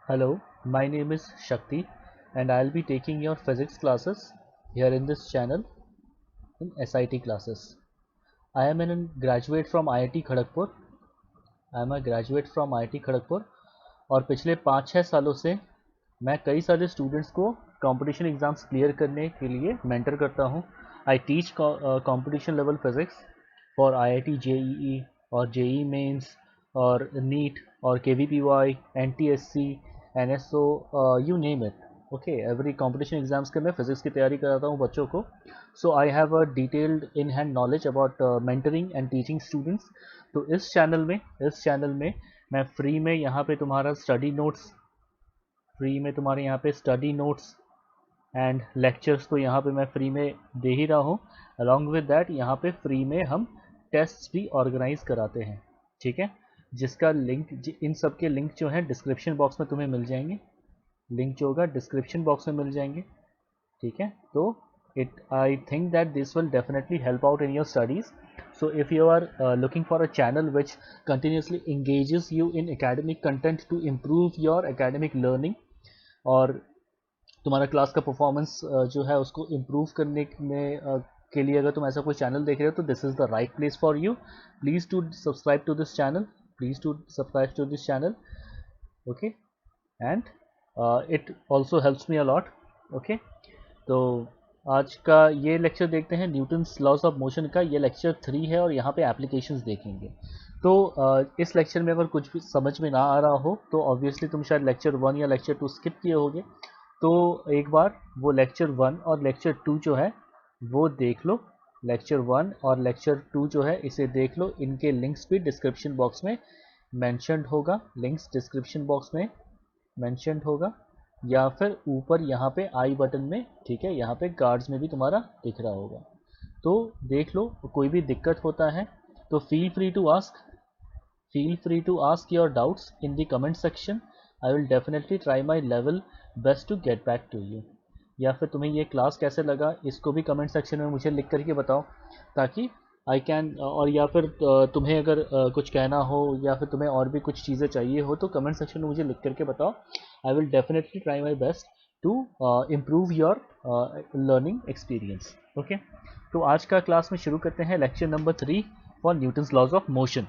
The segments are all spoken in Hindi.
Hello, my name is Shakti and I'll be taking your physics classes here in this channel in SIT classes. I am a graduate from IIT Kharagpur. I am a graduate from IIT Kharagpur और पिछले 5-6 सालों से मैं कई सारे स्टूडेंट्स को कंपटीशन एग्ज़ाम्स क्लियर करने के लिए मेंटर करता हूँ. I teach competition level physics for IIT JEE और JEE मेंस और नीट और KVPY NTSC NSO you name it. Okay, every competition exams के मैं फिज़िक्स की तैयारी कराता हूँ बच्चों को. So I have a detailed in hand knowledge about mentoring and teaching students. तो इस चैनल में मैं फ्री में यहाँ पे तुम्हारा स्टडी नोट्स एंड लेक्चर्स तो यहाँ पे मैं फ्री में दे ही रहा हूँ. अलॉन्ग विद दैट यहाँ पे फ्री में हम टेस्ट भी ऑर्गेनाइज कराते हैं. ठीक है, जिसका लिंक इन सब के लिंक जो है डिस्क्रिप्शन बॉक्स में तुम्हें मिल जाएंगे. लिंक जो होगा डिस्क्रिप्शन बॉक्स में मिल जाएंगे. ठीक है, तो I think that this will definitely help out in your studies. So if you are looking for a channel which continuously engages you in academic content to improve your academic learning और तुम्हारा क्लास का परफॉर्मेंस जो है उसको इम्प्रूव करने में के लिए अगर तुम ऐसा कोई चैनल देख रहे हो तो this is the right place for you. Please to subscribe to this channel. Okay, and it also helps me a lot. Okay, तो आज का ये लेक्चर देखते हैं न्यूटन्स लॉज ऑफ मोशन का. ये लेक्चर 3 है और यहाँ पे एप्लीकेशंस देखेंगे. तो इस लेक्चर में अगर कुछ भी समझ में ना आ रहा हो तो ऑब्वियसली तुम शायद लेक्चर 1 या लेक्चर 2 स्किप किए होगे. तो एक बार वो लेक्चर 1 और लेक्चर 2 जो है वो देख लो. लेक्चर 1 और लेक्चर 2 जो है इसे देख लो. इनके लिंक्स भी डिस्क्रिप्शन बॉक्स में मैंशनड होगा. लिंक्स डिस्क्रिप्शन बॉक्स में मैंशनड होगा या फिर ऊपर यहाँ पे आई बटन में. ठीक है, यहाँ पे कार्ड्स में भी तुम्हारा दिख रहा होगा. तो देख लो. कोई भी दिक्कत होता है तो feel free to ask your doubts in the comment section. I will definitely try my level best to get back to you. या फिर तुम्हें ये क्लास कैसे लगा इसको भी कमेंट सेक्शन में मुझे लिख करके बताओ ताकि आई कैन. और या फिर तुम्हें अगर कुछ कहना हो या फिर तुम्हें और भी कुछ चीज़ें चाहिए हो तो कमेंट सेक्शन में मुझे लिख करके बताओ. I will definitely try my best to improve your learning experience. Okay, तो आज का क्लास में शुरू करते हैं lecture number 3 for Newton's laws of motion.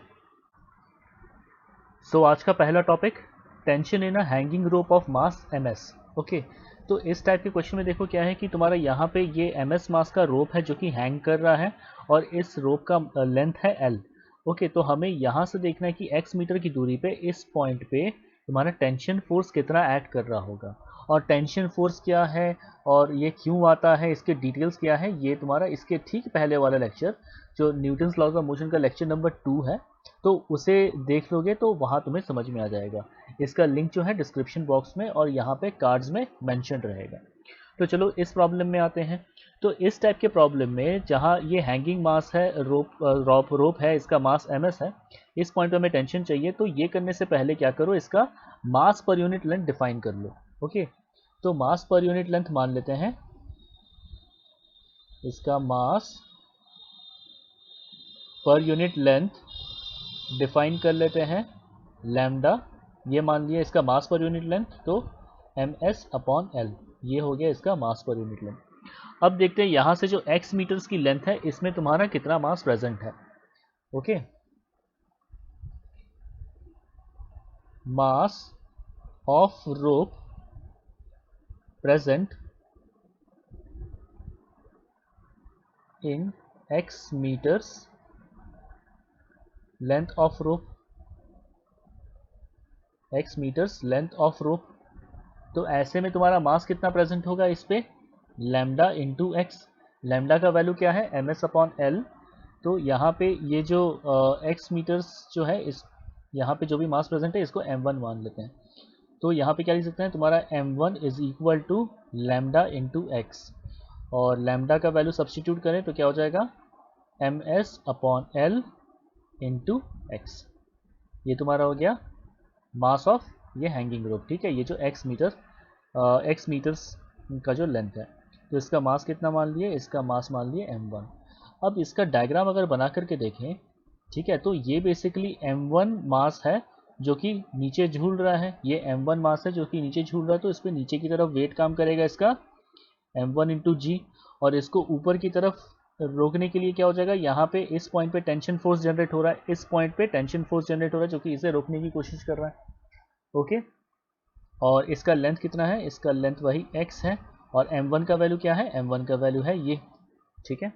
So आज का पहला topic tension in a hanging rope of mass ms. Okay, तो इस टाइप के क्वेश्चन में देखो क्या है कि तुम्हारा यहाँ पे ये ms मास का रोप है जो कि हैंग कर रहा है और इस रोप का लेंथ है l. ओके, तो हमें यहाँ से देखना है कि x मीटर की दूरी पे इस पॉइंट पे तुम्हारा टेंशन फोर्स कितना एक्ट कर रहा होगा और टेंशन फोर्स क्या है और ये क्यों आता है, इसके डिटेल्स क्या है, ये तुम्हारा इसके ठीक पहले वाला लेक्चर जो न्यूटन्स लॉज ऑफ मोशन का लेक्चर नंबर 2 है तो उसे देख लोगे तो वहाँ तुम्हें समझ में आ जाएगा. इसका लिंक जो है डिस्क्रिप्शन बॉक्स में और यहाँ पे कार्ड्स में मेंशन रहेगा. तो चलो इस प्रॉब्लम में आते हैं. तो इस टाइप के प्रॉब्लम में जहाँ ये हैंगिंग मास है, रोप है, इसका मास ms है, इस पॉइंट पे हमें टेंशन चाहिए. तो ये करने से पहले क्या करो, इसका मास पर यूनिट लेंथ डिफाइन कर लो. ओके, तो मास पर यूनिट लेंथ मान लेते हैं. इसका मास पर यूनिट लेंथ डिफाइन कर लेते हैं लैम्डा. ये मान लिया इसका मास पर यूनिट लेंथ. तो ms/L ये हो गया इसका मास पर यूनिट लेंथ. अब देखते हैं यहाँ से जो x मीटर्स की लेंथ है इसमें तुम्हारा कितना मास प्रेजेंट है. Okay, mass of rope present in x metres length of rope, x metres length of rope. तो ऐसे में तुम्हारा मास कितना प्रेजेंट होगा इस पे, लैम्डा इंटू एक्स. लैम्डा का वैल्यू क्या है, ms/L. तो यहाँ पे ये जो x मीटर्स जो है इस यहाँ पे जो भी मास प्रेजेंट है इसको m1 मान लेते हैं. तो यहाँ पे क्या लिख सकते हैं, तुम्हारा m1 is equal to lambda into x और लैम्डा का वैल्यू सब्सटीट्यूट करें तो क्या हो जाएगा, ms/L इंटू एक्स. ये तुम्हारा हो गया मास ऑफ ये हैंगिंग रोप. ठीक है, ये जो x मीटर्स का जो लेंथ है तो इसका मास कितना मान लिए, इसका मास मान लिए m1. अब इसका डायग्राम अगर बना करके देखें, ठीक है, तो ये बेसिकली m1 मास है जो कि नीचे झूल रहा है, ये m1 मास है जो कि नीचे झूल रहा है, तो इस पर नीचे की तरफ वेट काम करेगा इसका m1 इंटू जी, और इसको ऊपर की तरफ रोकने के लिए क्या हो जाएगा, यहाँ पे इस पॉइंट पे टेंशन फोर्स जनरेट हो रहा है, इस पॉइंट पे टेंशन फोर्स जनरेट हो रहा है जो कि इसे रोकने की कोशिश कर रहा है। ओके, और इसका लेंथ कितना है, इसका लेंथ वही x है, और m1 का वैल्यू क्या है, m1 का वैल्यू है ये। ठीक है,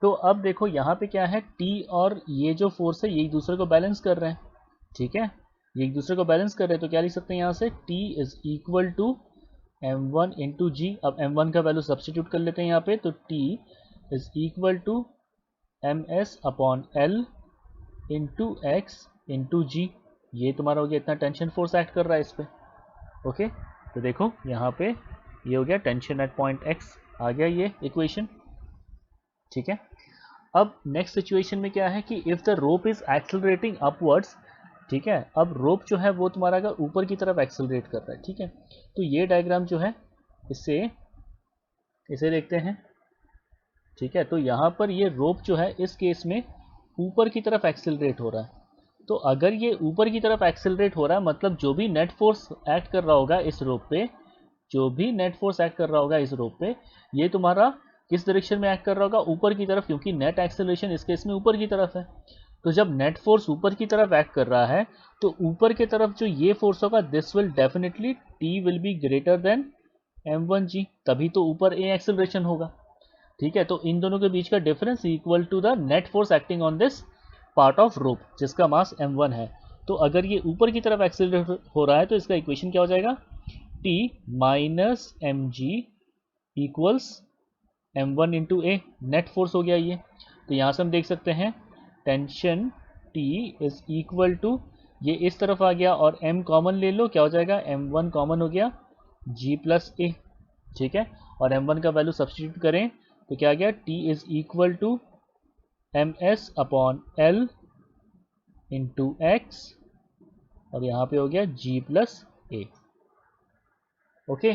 तो अब देखो यहाँ पे क्या है, t और ये जो फोर्स है ये एक दूसरे को बैलेंस कर रहे हैं। ठीक है, ये एक दूसरे को बैलेंस कर रहे हैं, तो क्या लिख सकते हैं यहाँ से, t is equal to m1 into G. अब m1 का वैल्यू सब्सटीट्यूट कर लेते हैं यहाँ पे, तो t is equal to ms upon l into x into G. ये तुम्हारा हो गया, इतना टेंशन फोर्स एक्ट कर रहा है इस पर। ओके, तो देखो यहाँ पे ये हो गया टेंशन एट पॉइंट एक्स, आ गया ये इक्वेशन। ठीक है, अब नेक्स्ट सिचुएशन में क्या है कि if the rope is accelerating upwards, ठीक है, अब रोप जो है वो तुम्हारा अगर ऊपर की तरफ एक्सेलरेट कर रहा है, ठीक है, तो ये डायग्राम जो है इसे देखते हैं। ठीक है, तो यहाँ पर ये रोप जो है इस केस में ऊपर की तरफ एक्सेलरेट हो रहा है, तो अगर ये ऊपर की तरफ एक्सेलरेट हो रहा है मतलब जो भी नेट फोर्स एक्ट कर रहा होगा इस रोप पे, जो भी नेट फोर्स एक्ट कर रहा होगा इस रोप पे, ये तुम्हारा किस डायरेक्शन में एक्ट कर रहा होगा, ऊपर की तरफ, क्योंकि नेट एक्सेलरेशन इस केस में ऊपर की तरफ है। तो जब नेट फोर्स ऊपर की तरफ एक्ट कर रहा है तो ऊपर की तरफ जो ये फोर्स होगा, this will definitely T will be greater then m1g, तभी तो ऊपर ए एक्सेलरेशन होगा। ठीक है, तो इन दोनों के बीच का difference equal to the net force acting on this part of rope जिसका मास m1 है। तो अगर ये ऊपर की तरफ एक्सेलरेट हो रहा है तो इसका इक्वेशन क्या हो जाएगा, t minus M G equals m1 into A, net force हो गया ये। तो यहाँ से हम देख सकते हैं tension t is equal to, ये इस तरफ आ गया और m कॉमन ले लो, क्या हो जाएगा, m1 कॉमन हो गया g प्लस ए। ठीक है, और m1 का वैल्यू सब्सटीट्यूट करें तो क्या आ गया, t is equal to ms upon l into x, और यहाँ पे हो गया g प्लस ए। ओके,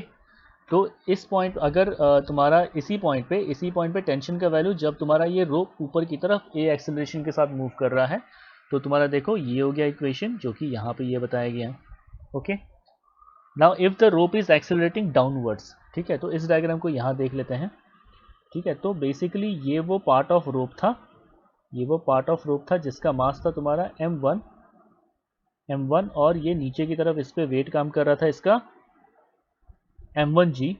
तो इस पॉइंट अगर तुम्हारा इसी पॉइंट पे टेंशन का वैल्यू जब तुम्हारा ये रोप ऊपर की तरफ ए एक्सेलरेशन के साथ मूव कर रहा है, तो तुम्हारा देखो ये हो गया इक्वेशन जो कि यहाँ पे ये बताया गया है। Okay, now if the rope is accelerating downwards, ठीक है, तो इस डायग्राम को यहाँ देख लेते हैं। ठीक है, तो बेसिकली ये वो पार्ट ऑफ रोप था, ये वो पार्ट ऑफ रोप था जिसका मास था तुम्हारा m1, और ये नीचे की तरफ इस पे वेट काम कर रहा था इसका m1g,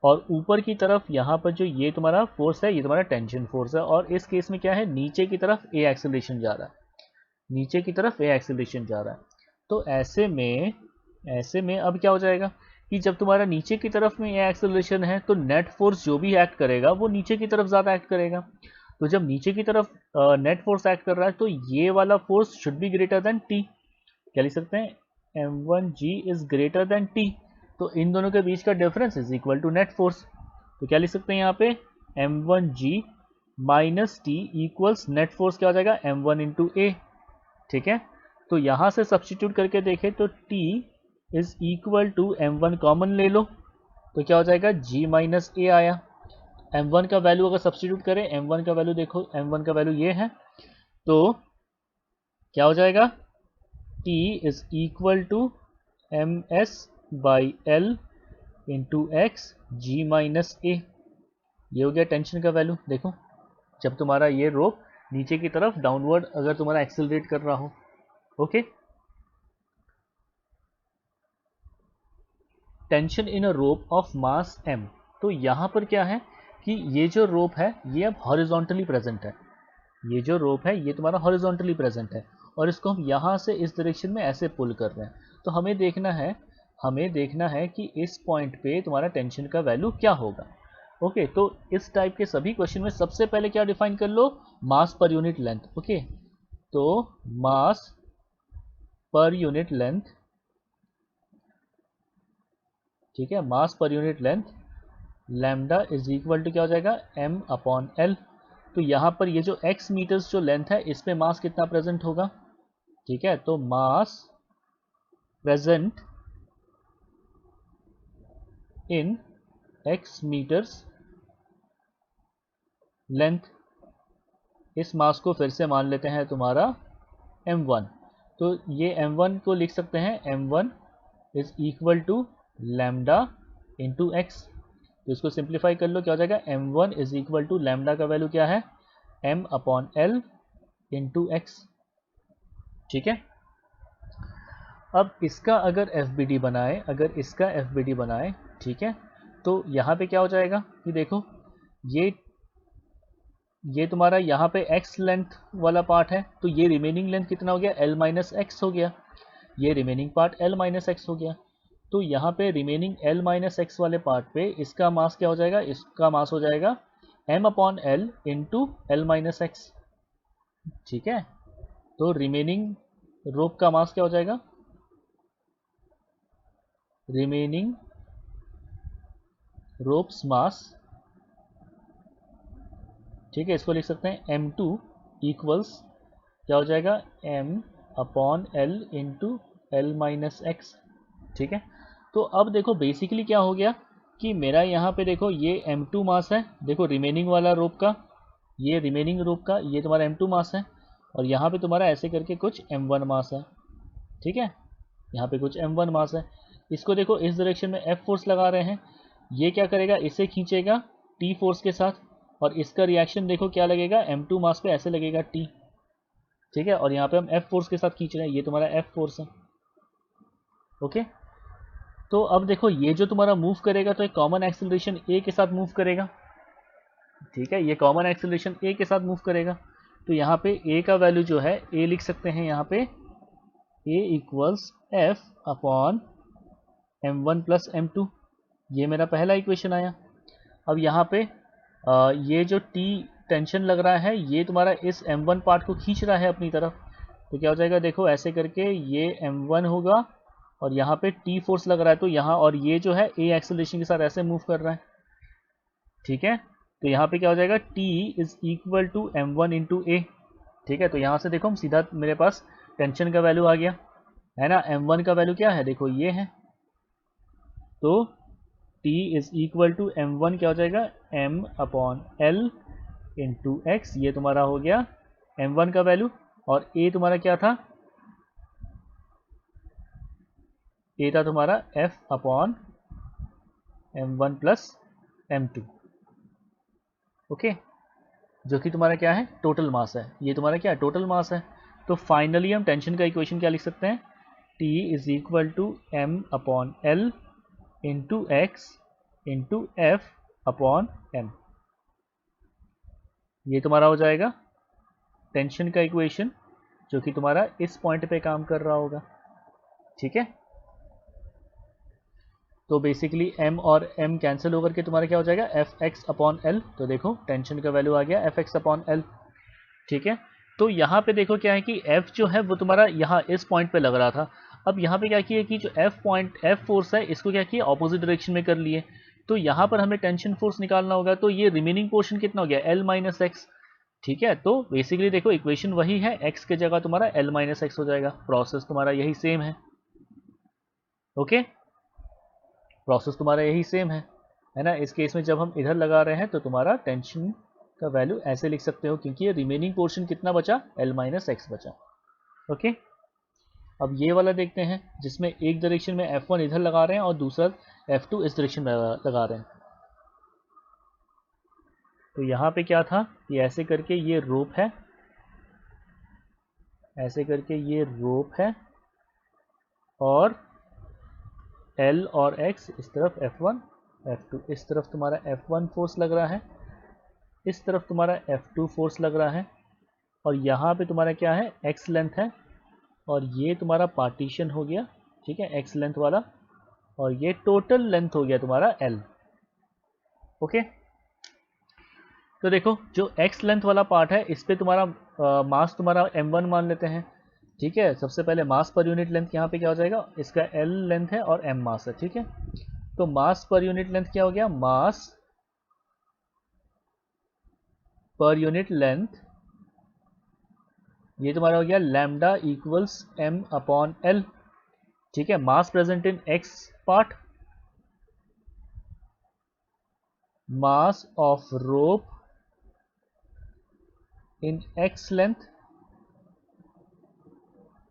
और ऊपर की तरफ यहाँ पर जो ये तुम्हारा फोर्स है ये तुम्हारा टेंशन फोर्स है, और इस केस में क्या है, नीचे की तरफ ए एक्सेलरेशन जा रहा है, नीचे की तरफ ए एक्सेलरेशन जा रहा है। तो ऐसे में अब क्या हो जाएगा कि जब तुम्हारा नीचे की तरफ में ए एक्सेलरेशन है तो नेट फोर्स जो भी एक्ट करेगा वो नीचे की तरफ ज़्यादा एक्ट करेगा। तो जब नीचे की तरफ नेट फोर्स एक्ट कर रहा है तो ये वाला force should be greater then T, क्या लिख सकते हैं, m1g is greater then T, तो इन दोनों के बीच का difference is equal to net force. तो क्या लिख सकते हैं यहाँ पे, m1g minus T equals net force क्या हो जाएगा, m1 इंटू ए। ठीक है, तो यहाँ से सब्सटीट्यूट करके देखें तो t is equal to m1 common ले लो तो क्या हो जाएगा, g माइनस ए आया। m1 का वैल्यू अगर सब्सटीट्यूट करें, m1 का वैल्यू देखो, m1 का वैल्यू ये है, तो क्या हो जाएगा, t is equal to ms by l into X G minus A. ये हो गया टेंशन का वैल्यू। देखो जब तुम्हारा ये रोप नीचे की तरफ डाउनवर्ड अगर तुम्हारा एक्सेलरेट कर रहा हो। Okay, tension in a rope of mass m, तो यहाँ पर क्या है कि ये जो रोप है ये अब हॉरिजॉन्टली प्रेजेंट है, ये जो रोप है ये तुम्हारा हॉरिजॉन्टली प्रेजेंट है, और इसको हम यहाँ से इस डायरेक्शन में ऐसे पुल कर रहे हैं। तो हमें देखना है कि इस पॉइंट पे तुम्हारा टेंशन का वैल्यू क्या होगा। ओके, तो इस टाइप के सभी क्वेश्चन में सबसे पहले क्या डिफाइन कर लो, मास पर यूनिट लेंथ। ओके, तो मास पर यूनिट लेंथ, ठीक है, mass per unit length lambda is equal to क्या हो जाएगा, m अपॉन l। तो यहाँ पर ये जो x मीटर्स जो लेंथ है इस पे मास कितना प्रेजेंट होगा, ठीक है, तो mass present in x metres length, इस मास को फिर से मान लेते हैं तुम्हारा m1। तो ये m1 को लिख सकते हैं m1 is equal to lambda into x. तो इसको सिंप्लीफाई कर लो, क्या हो जाएगा, m1 is equal to lambda का वैल्यू क्या है, m upon L into x. ठीक है। अब इसका अगर FBD बनाए, ठीक है, तो यहाँ पे क्या हो जाएगा कि देखो ये तुम्हारा यहाँ पे x लेंथ वाला पार्ट है, तो ये रिमेनिंग लेंथ कितना हो गया, l माइनस एक्स हो गया। ये remaining part l minus x हो गया। तो यहाँ पे रिमेनिंग l माइनस एक्स वाले पार्ट पे इसका मास क्या हो जाएगा, इसका मास हो जाएगा m upon L into L minus x. ठीक है। तो रिमेनिंग रोप का मास क्या हो जाएगा, रिमेनिंग रोप्स मास, ठीक है, इसको लिख सकते हैं m2 इक्वल्स क्या हो जाएगा, m upon L into L minus x. ठीक है। तो अब देखो बेसिकली क्या हो गया कि मेरा यहाँ पे देखो ये m2 मास है, देखो रिमेनिंग वाला रोप का, ये रिमेनिंग रोप का ये तुम्हारा m2 मास है, और यहाँ पे तुम्हारा ऐसे करके कुछ m1 मास है। ठीक है, यहाँ पे कुछ m1 मास है। इसको देखो इस डायरेक्शन में F फोर्स लगा रहे हैं, ये क्या करेगा, इसे खींचेगा T फोर्स के साथ, और इसका रिएक्शन देखो क्या लगेगा, m2 मास पे ऐसे लगेगा T। ठीक है, और यहाँ पे हम F फोर्स के साथ खींच रहे हैं, ये तुम्हारा F फोर्स है। ओके। तो अब देखो ये जो तुम्हारा मूव करेगा तो एक कॉमन एक्सेलरेशन A के साथ मूव करेगा। ठीक है, ये कॉमन एक्सेलरेशन A के साथ मूव करेगा। तो यहाँ पे A का वैल्यू जो है A लिख सकते हैं यहाँ पे A equals F upon m1 plus m2। ये मेरा पहला इक्वेशन आया। अब यहाँ पे ये जो T टेंशन लग रहा है ये तुम्हारा इस m1 पार्ट को खींच रहा है अपनी तरफ, तो क्या हो जाएगा, देखो ऐसे करके ये m1 होगा और यहाँ पे T फोर्स लग रहा है, तो यहाँ और ये जो है A एक्सेलरेशन के साथ ऐसे मूव कर रहा है। ठीक है, तो यहाँ पे क्या हो जाएगा, T is equal to m1 into A. ठीक है, तो यहाँ से देखो हम सीधा मेरे पास टेंशन का वैल्यू आ गया है ना, m1 का वैल्यू क्या है, देखो ये है, तो T is equal to m1 क्या हो जाएगा, m upon L into x. ये तुम्हारा हो गया m1 का वैल्यू, और A तुम्हारा क्या था, A था तुम्हारा F upon m1 plus m2। Okay, जो कि तुम्हारा क्या है, टोटल मास है, ये तुम्हारा क्या है, टोटल मास है। तो फाइनली हम टेंशन का इक्वेशन क्या लिख सकते हैं, T is equal to m upon L into x into F upon M. ये तुम्हारा हो जाएगा टेंशन का इक्वेशन, जो कि तुम्हारा इस पॉइंट पे काम कर रहा होगा। ठीक है, तो बेसिकली m और m कैंसिल होकर के तुम्हारा क्या हो जाएगा, एफ एक्स अपॉन एल। तो देखो टेंशन का वैल्यू आ गया एफ एक्स अपॉन एल। ठीक है, तो यहाँ पे देखो क्या है कि F जो है वो तुम्हारा यहाँ इस पॉइंट पे लग रहा था। अब यहाँ पे क्या किया कि जो F फोर्स है इसको क्या किया, ऑपोजिट डायरेक्शन में कर लिए। तो यहाँ पर हमें टेंशन फोर्स निकालना होगा, तो ये रिमेनिंग पोर्शन कितना हो गया, L माइनस एक्स। ठीक है, तो बेसिकली देखो इक्वेशन वही है, x के जगह तुम्हारा L माइनस एक्स हो जाएगा। प्रोसेस तुम्हारा यही सेम है। ओके, प्रोसेस तुम्हारा यही सेम है ना। इस केस में जब हम इधर लगा रहे हैं तो तुम्हारा टेंशन का वैल्यू ऐसे लिख सकते हो, क्योंकि ये रिमेनिंग पोर्शन कितना बचा, L माइनस एक्स बचा। ओके, अब ये वाला देखते हैं जिसमें एक डायरेक्शन में F1 इधर लगा रहे हैं और दूसरा F2 इस डायरेक्शन में लगा रहे हैं। तो यहाँ पे क्या था, ये ऐसे करके ये रोप है, ऐसे करके ये रोप है, और L और X इस तरफ F1 F2, इस तरफ तुम्हारा F1 फोर्स लग रहा है, इस तरफ तुम्हारा F2 फोर्स लग रहा है, और यहाँ पे तुम्हारा क्या है, X लेंथ है, और ये तुम्हारा पार्टीशन हो गया। ठीक है, X लेंथ वाला, और ये टोटल लेंथ हो गया तुम्हारा L। ओके, तो देखो जो X लेंथ वाला पार्ट है इस पे तुम्हारा मास तुम्हारा m1 मान लेते हैं। ठीक है, सबसे पहले मास पर यूनिट लेंथ यहाँ पे क्या हो जाएगा, इसका L लेंथ है और m मास है। ठीक है, तो मास पर यूनिट लेंथ क्या हो गया, मास पर यूनिट लेंथ ये तुम्हारा हो गया lambda equals m upon L. ठीक है, mass present in x part, mass of rope in x length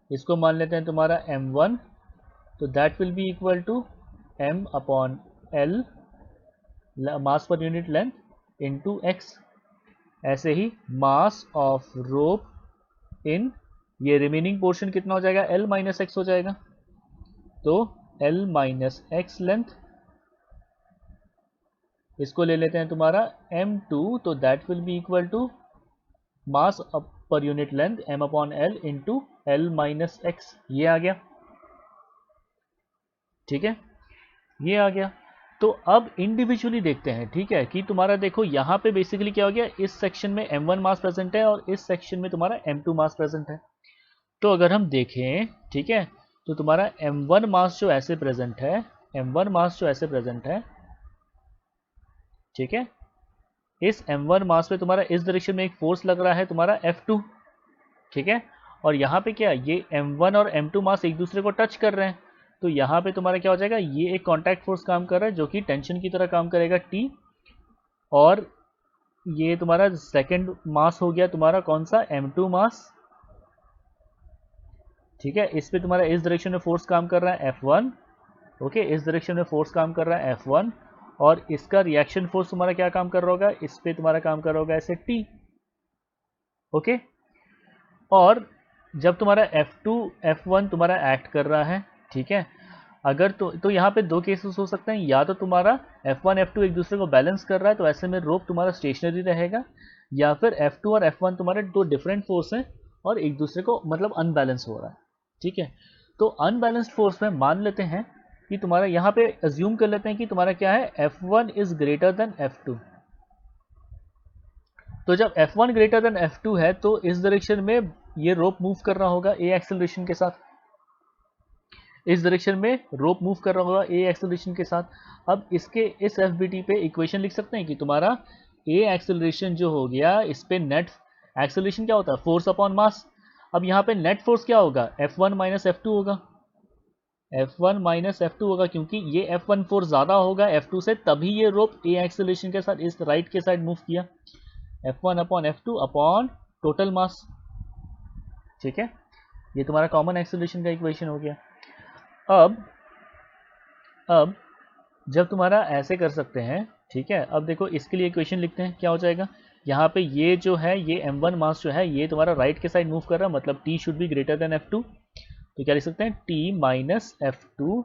इसको मान लेते हैं तुम्हारा m1, तो that will be equal to m upon l mass per unit length into x। ऐसे ही मास ऑफ रोप इन, ये रिमेनिंग पोर्शन कितना हो जाएगा, l माइनस एक्स हो जाएगा, तो l माइनस एक्स लेंथ, इसको ले लेते हैं तुम्हारा m2, तो that will be equal to mass per unit length m upon l into l minus x. ये आ गया, ठीक है, ये आ गया। तो अब इंडिविजुअली देखते हैं, ठीक है, कि तुम्हारा देखो यहाँ पे बेसिकली क्या हो गया, इस सेक्शन में m1 मास प्रेजेंट है और इस सेक्शन में तुम्हारा m2 मास प्रेजेंट है। तो अगर हम देखें, ठीक है, तो तुम्हारा m1 मास जो ऐसे प्रेजेंट है, m1 मास जो ऐसे प्रेजेंट है, ठीक है, इस m1 मास पे तुम्हारा इस डायरेक्शन में एक फोर्स लग रहा है तुम्हारा F2, ठीक है, और यहाँ पे क्या, ये m1 और m2 मास एक दूसरे को टच कर रहे हैं, तो यहाँ पे तुम्हारा क्या हो जाएगा, ये एक कांटेक्ट फोर्स काम कर रहा है जो कि टेंशन की तरह काम करेगा T, और ये तुम्हारा सेकंड मास हो गया तुम्हारा कौन सा, m2 मास, ठीक है, इस पे तुम्हारा इस डायरेक्शन में फोर्स काम कर रहा है F1, ओके, इस डायरेक्शन में फोर्स काम कर रहा है F1, और इसका रिएक्शन फोर्स तुम्हारा क्या काम कर रहा होगा, इस पे तुम्हारा काम कर रहा होगा ऐसे T, ओके। और जब तुम्हारा F2 F1 तुम्हारा एक्ट कर रहा है, ठीक है, अगर तो यहाँ पे दो केसेस हो सकते हैं, या तो तुम्हारा F1 F2 एक दूसरे को बैलेंस कर रहा है तो ऐसे में रोप तुम्हारा स्टेशनरी रहेगा, या फिर F2 और F1 तुम्हारे दो डिफरेंट फोर्स हैं और एक दूसरे को मतलब अनबैलेंस हो रहा है, ठीक है। तो अनबैलेंस्ड फोर्स में मान लेते हैं कि तुम्हारा यहाँ पे अज्यूम कर लेते हैं कि तुम्हारा क्या है, F1 is greater then F2। तो जब F1 ग्रेटर देन F2 है तो इस डायरेक्शन में ये रोप मूव कर रहा होगा a एक्सेलरेशन के साथ, इस डायरेक्शन में रोप मूव कर रहा होगा a एक्सेलरेशन के साथ। अब इसके इस FBT पे इक्वेशन लिख सकते हैं कि तुम्हारा a एक्सेलरेशन जो हो गया, इस पे नेट एक्सेलरेशन क्या होता है, फोर्स अपॉन मास। अब यहाँ पे नेट फोर्स क्या होगा, F1 माइनस F2 होगा, F1 माइनस F2 होगा, क्योंकि ये F1 फोर्स ज़्यादा होगा F2 से, तभी ये रोप a एक्सेलरेशन के साथ इस राइट के साइड मूव किया। F1 upon F2 upon total मास, ठीक है, ये तुम्हारा कॉमन एक्सेलरेशन का इक्वेशन हो गया। अब जब तुम्हारा ऐसे कर सकते हैं, ठीक है, अब देखो इसके लिए इक्वेशन लिखते हैं, क्या हो जाएगा, यहाँ पे ये जो है, ये m1 मास जो है ये तुम्हारा राइट के साइड मूव कर रहा है, मतलब t should be greater then F2, तो क्या लिख सकते हैं, t minus F2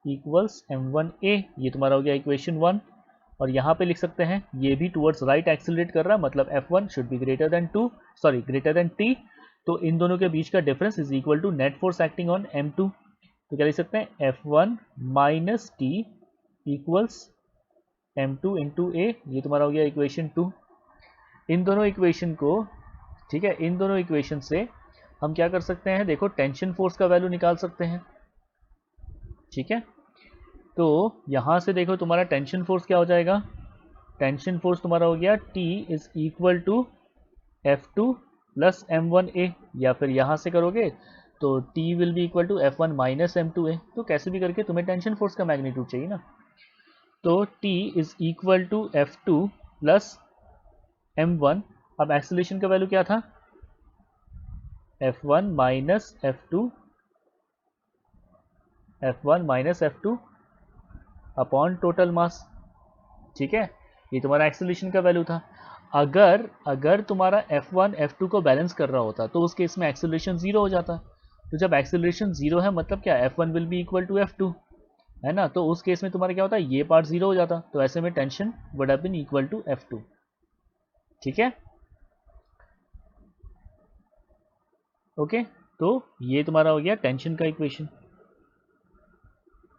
equals m1a, ये तुम्हारा हो गया इक्वेशन 1। और यहाँ पे लिख सकते हैं ये भी टुवर्ड्स राइट एक्सेलरेट कर रहा है, मतलब F1 should be greater than greater than t, तो इन दोनों के बीच का difference is equal to net force acting on m2, तो क्या लिख सकते हैं, F1 minus t equals m2 into a, ये तुम्हारा हो गया इक्वेशन 2। इन दोनों इक्वेशन को, ठीक है, इन दोनों इक्वेशन से हम क्या कर सकते हैं, देखो टेंशन फोर्स का वैल्यू निकाल सकते हैं, ठीक है। तो यहाँ से देखो तुम्हारा टेंशन फोर्स क्या हो जाएगा, टेंशन फोर्स तुम्हारा हो गया T is equal to F2 plus M1A, या फिर यहाँ से करोगे तो T will be equal to F1 minus M2A, तो कैसे भी करके तुम्हें टेंशन फोर्स का मैग्नीट्यूड चाहिए ना, तो T is equal to F2 plus M1। अब एक्सेलरेशन का वैल्यू क्या था, F1 minus F2 upon total मास, ठीक है, ये तुम्हारा एक्सेलरेशन का वैल्यू था। अगर तुम्हारा F1 F2 को बैलेंस कर रहा होता तो उस केस में एक्सेलरेशन 0 हो जाता, तो जब एक्सेलरेशन 0 है मतलब क्या, F1 will be equal to F2, है ना, तो उस केस में तुम्हारा क्या होता है, ये पार्ट 0 हो जाता, तो ऐसे में tension would have been equal to F2, ठीक है, ओके। तो ये तुम्हारा हो गया टेंशन का इक्वेशन,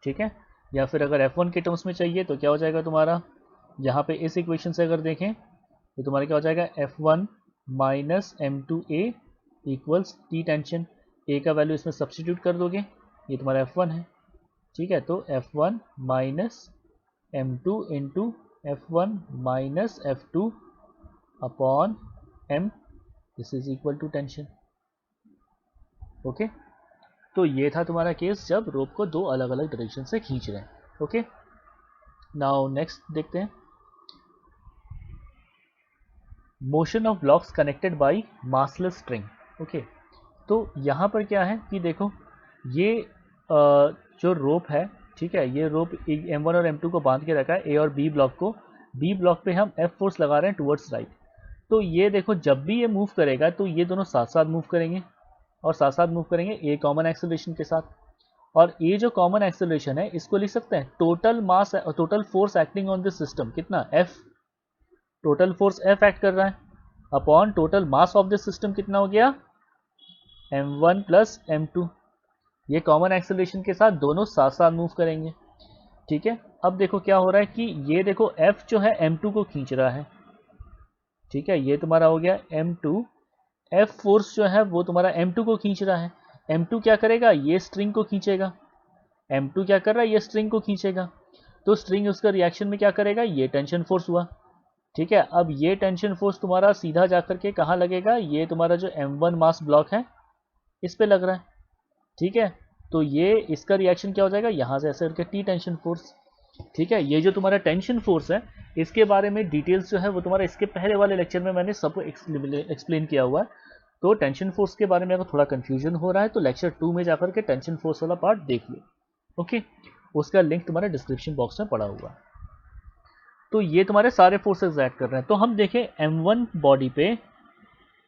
ठीक है। या फिर अगर F1 के टर्म्स में चाहिए तो क्या हो जाएगा तुम्हारा, यहाँ पे इस इक्वेशन से अगर देखें तो तुम्हारा क्या हो जाएगा, F1 minus M2A equals T tension, A का वैल्यू इसमें सब्सटीट्यूट कर दोगे, ये तुम्हारा F1 है, ठीक है, तो F1 minus M2 into F1 minus F2 upon M, this is equal to tension, okay. तो ये था तुम्हारा केस जब रोप को दो अलग अलग डायरेक्शन से खींच रहे हैं, ओके। नाउ नेक्स्ट देखते हैं, motion of blocks connected by massless string, okay. तो यहाँ पर क्या है कि देखो ये जो रोप है, ठीक है, ये रोप M1 और M2 को बांध के रखा है, ए और बी ब्लॉक को। बी ब्लॉक पे हम F फोर्स लगा रहे हैं टुवर्ड्स राइट। तो ये देखो जब भी ये मूव करेगा तो ये दोनों साथ साथ मूव करेंगे और साथ साथ मूव करेंगे ए कॉमन एक्सेलरेशन के साथ। और ये जो कॉमन एक्सेलरेशन है इसको लिख सकते हैं total mass, total force acting on this system कितना, F। Total force F act कर रहा है upon total mass of this system कितना हो गया, M1 प्लस M2। ये कॉमन एक्सेलरेशन के साथ दोनों साथ साथ मूव करेंगे, ठीक है। अब देखो क्या हो रहा है कि ये देखो F जो है M2 को खींच रहा है, ठीक है, ये तुम्हारा हो गया M2। F फोर्स जो है वो तुम्हारा M2 को खींच रहा है। M2 क्या करेगा, ये स्ट्रिंग को खींचेगा। M2 क्या कर रहा है, ये स्ट्रिंग को खींचेगा। तो स्ट्रिंग उसका रिएक्शन में क्या करेगा, ये टेंशन फोर्स हुआ, ठीक है। अब ये टेंशन फोर्स तुम्हारा सीधा जाकर के कहाँ लगेगा, ये तुम्हारा जो M1 मास ब्लॉक है इस पे लग रहा है, ठीक है। तो ये इसका रिएक्शन क्या हो जाएगा, यहाँ से ऐसे करके टी टेंशन फोर्स, ठीक है। ये जो तुम्हारा टेंशन फोर्स है इसके बारे में डिटेल्स जो है वो तुम्हारा इसके पहले वाले लेक्चर में मैंने सबको एक्सप्लेन किया हुआ है। तो टेंशन फोर्स के बारे में अगर थोड़ा कंफ्यूजन हो रहा है तो लेक्चर 2 में जाकर के टेंशन फोर्स वाला पार्ट देख लो, ओके। उसका लिंक तुम्हारे डिस्क्रिप्शन बॉक्स में पड़ा हुआ है। तो ये तुम्हारे सारे फोर्सेस एक्ट कर रहे हैं। तो हम देखें M1 बॉडी पे,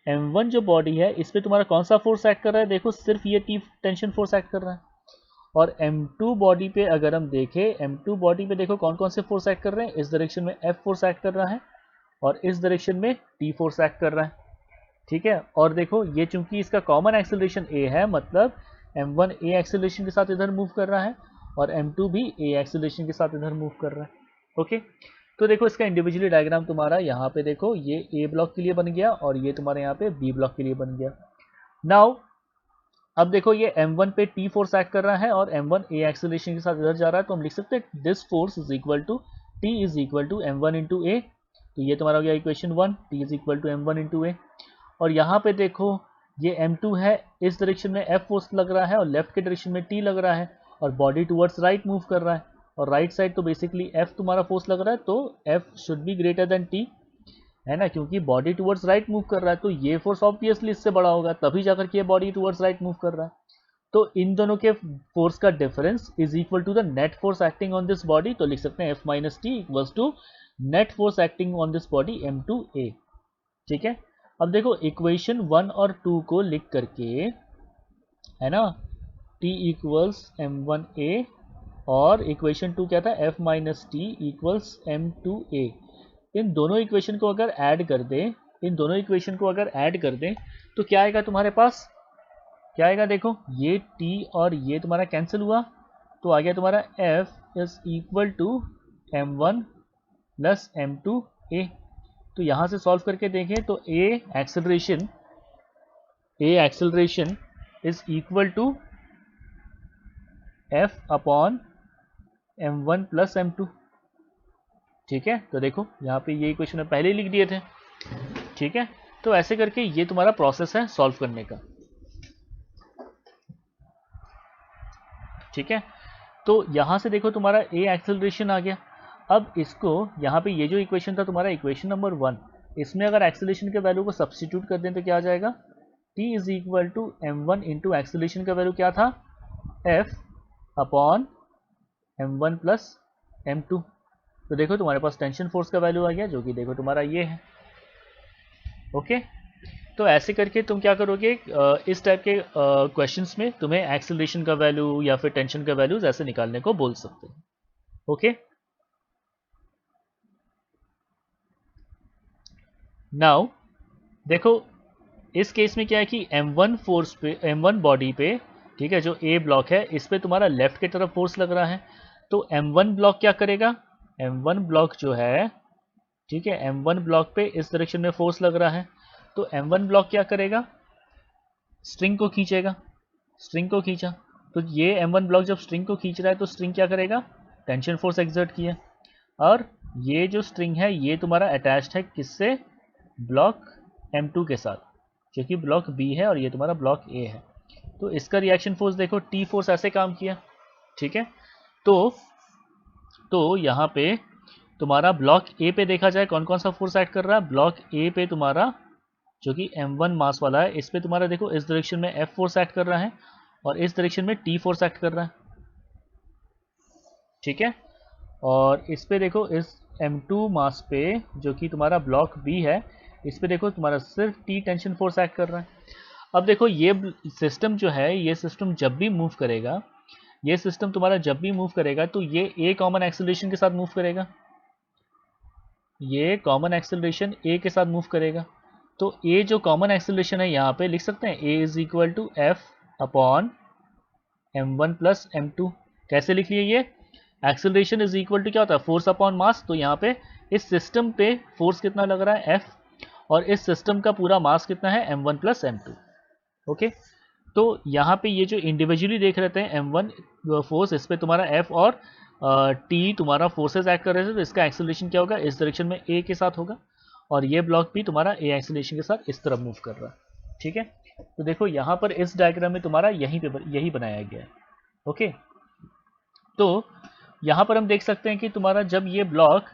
M1 जो बॉडी है इस पे तुम्हारा कौन सा फोर्स एक्ट कर रहा है, देखो सिर्फ ये टी टेंशन फोर्स एक्ट कर रहा है। और M2 बॉडी पे अगर हम देखें, M2 बॉडी पे देखो कौन कौन से फोर्स एक्ट कर रहे हैं, इस डायरेक्शन में F फोर्स एक्ट कर रहा है और इस डायरेक्शन में T फोर्स एक्ट कर रहा है, ठीक है। और देखो ये चूंकि इसका कॉमन एक्सेलरेशन A है, मतलब M1 A एक्सेलरेशन के साथ इधर मूव कर रहा है और M2 भी A एक्सेलरेशन के साथ इधर मूव कर रहा है, ओके। तो देखो इसका इंडिविजुअली डायग्राम तुम्हारा यहाँ पे देखो, ये A ब्लॉक के लिए बन गया और ये तुम्हारे यहाँ पे B ब्लॉक के लिए बन गया। नाउ अब देखो ये M1 पे T फोर्स एक्ट कर रहा है और M1 A एक्सेलरेशन के साथ इधर जा रहा है, तो हम लिख सकते हैं this force is equal to T is equal to M1 into A। तो ये तुम्हारा हो गया equation 1, T is equal to M1 into A। और यहाँ पे देखो ये M2 है, इस डायरेक्शन में F फोर्स लग रहा है और लेफ्ट के डायरेक्शन में T लग रहा है और बॉडी टुवर्ड्स राइट मूव कर रहा है और राइट साइड तो बेसिकली F तुम्हारा फोर्स लग रहा है, तो F should be greater than T, है ना, क्योंकि बॉडी टुवर्ड्स राइट मूव कर रहा है तो ये फोर्स ऑब्वियसली इससे बड़ा होगा, तभी जाकर के ये बॉडी टुवर्ड्स राइट मूव कर रहा है। तो इन दोनों के फोर्स का difference is equal to the net force acting on this body. तो लिख सकते हैं F minus T equals to net force acting on this body M2A, ठीक है। अब देखो इक्वेशन 1 और 2 को लिख करके, है ना, T इक्वल्स M1A और इक्वेशन 2 क्या था, F minus T equals M2A। इन दोनों इक्वेशन को अगर ऐड कर दें, इन दोनों इक्वेशन को अगर ऐड कर दें तो क्या आएगा तुम्हारे पास, क्या आएगा, देखो ये T और ये तुम्हारा कैंसिल हुआ तो आ गया तुम्हारा F is equal to M1 plus M2A। तो यहाँ से सॉल्व करके देखें तो A acceleration is equal to F upon M1 plus M2, ठीक है। तो देखो यहाँ पे ये इक्वेशन पहले ही लिख दिए थे, ठीक है। तो ऐसे करके ये तुम्हारा प्रोसेस है सॉल्व करने का, ठीक है। तो यहाँ से देखो तुम्हारा A एक्सेलरेशन आ गया। अब इसको यहाँ पे ये जो इक्वेशन था तुम्हारा इक्वेशन नंबर 1, इसमें अगर एक्सेलरेशन के वैल्यू को सब्स्टिट्यूट कर दें तो क्या आ जाएगा, T is equal to M1 into acceleration का वैल्यू क्या था, F upon M1 plus M2। तो देखो तुम्हारे पास टेंशन फोर्स का वैल्यू आ गया जो कि देखो तुम्हारा ये है, ओके। तो ऐसे करके तुम क्या करोगे, इस टाइप के क्वेश्चंस में तुम्हें एक्सेलरेशन का वैल्यू या फिर टेंशन का वैल्यूज ऐसे निकालने को बोल सकते हैं, ओके। नाउ देखो इस केस में क्या है कि M1 फोर्स पे, M1 बॉडी पे, ठीक है, जो A ब्लॉक है इस पे तुम्हारा लेफ्ट की तरफ फोर्स लग रहा है। तो M1 ब्लॉक क्या करेगा, M1 ब्लॉक जो है, ठीक है, M1 ब्लॉक पे इस डायरेक्शन में फोर्स लग रहा है तो M1 ब्लॉक क्या करेगा, स्ट्रिंग को खींचेगा, स्ट्रिंग को खींचा तो ये M1 ब्लॉक जब स्ट्रिंग को खींच रहा है तो स्ट्रिंग क्या करेगा, टेंशन फोर्स एक्सर्ट किया। और ये जो स्ट्रिंग है ये तुम्हारा अटैच्ड है किससे, ब्लॉक M2 के साथ, जो कि ब्लॉक B है और ये तुम्हारा ब्लॉक A है। तो इसका रिएक्शन फोर्स देखो T फोर्स ऐसे काम किया, ठीक है। तो यहाँ पे तुम्हारा ब्लॉक A पे देखा जाए कौन कौन सा फोर्स एक्ट कर रहा है, ब्लॉक A पे तुम्हारा जो कि m1 मास वाला है, इस पे तुम्हारा देखो इस डायरेक्शन में f फोर्स एक्ट कर रहा है और इस डायरेक्शन में t फोर्स एक्ट कर रहा है, ठीक है। और इस पे देखो इस m2 मास पे जो कि तुम्हारा ब्लॉक B है, इस पे देखो तुम्हारा सिर्फ T टेंशन फोर्स एक्ट कर रहा है। अब देखो ये सिस्टम जो है, ये सिस्टम जब भी मूव करेगा, ये सिस्टम तुम्हारा जब भी मूव करेगा तो ये A कॉमन एक्सेलरेशन के साथ मूव करेगा, ये कॉमन एक्सेलरेशन A के साथ मूव करेगा। तो A जो कॉमन एक्सेलरेशन है यहाँ पे लिख सकते हैं A is equal to F upon m1 plus m2। कैसे लिख लिए ये? एक्सेलरेशन इज इक्वल टू क्या होता है, फोर्स अपॉन मास। तो यहाँ पे इस सिस्टम पे फोर्स कितना लग रहा है, F, और इस सिस्टम का पूरा मास कितना है, m1 प्लस m2। ओके, तो यहाँ पे ये जो इंडिविजुअली देख रहे थे m1 फोर्स, इस पे तुम्हारा F और T तुम्हारा फोर्सेस एक्ट कर रहे थे, तो इसका एक्सेलरेशन क्या होगा, इस डायरेक्शन में A के साथ होगा, और ये ब्लॉक भी तुम्हारा A एक्सेलरेशन के साथ इस तरफ मूव कर रहा है, ठीक है। तो देखो यहाँ पर इस डायग्राम में तुम्हारा यही बनाया गया है। ओके, तो यहाँ पर हम देख सकते हैं कि तुम्हारा जब ये ब्लॉक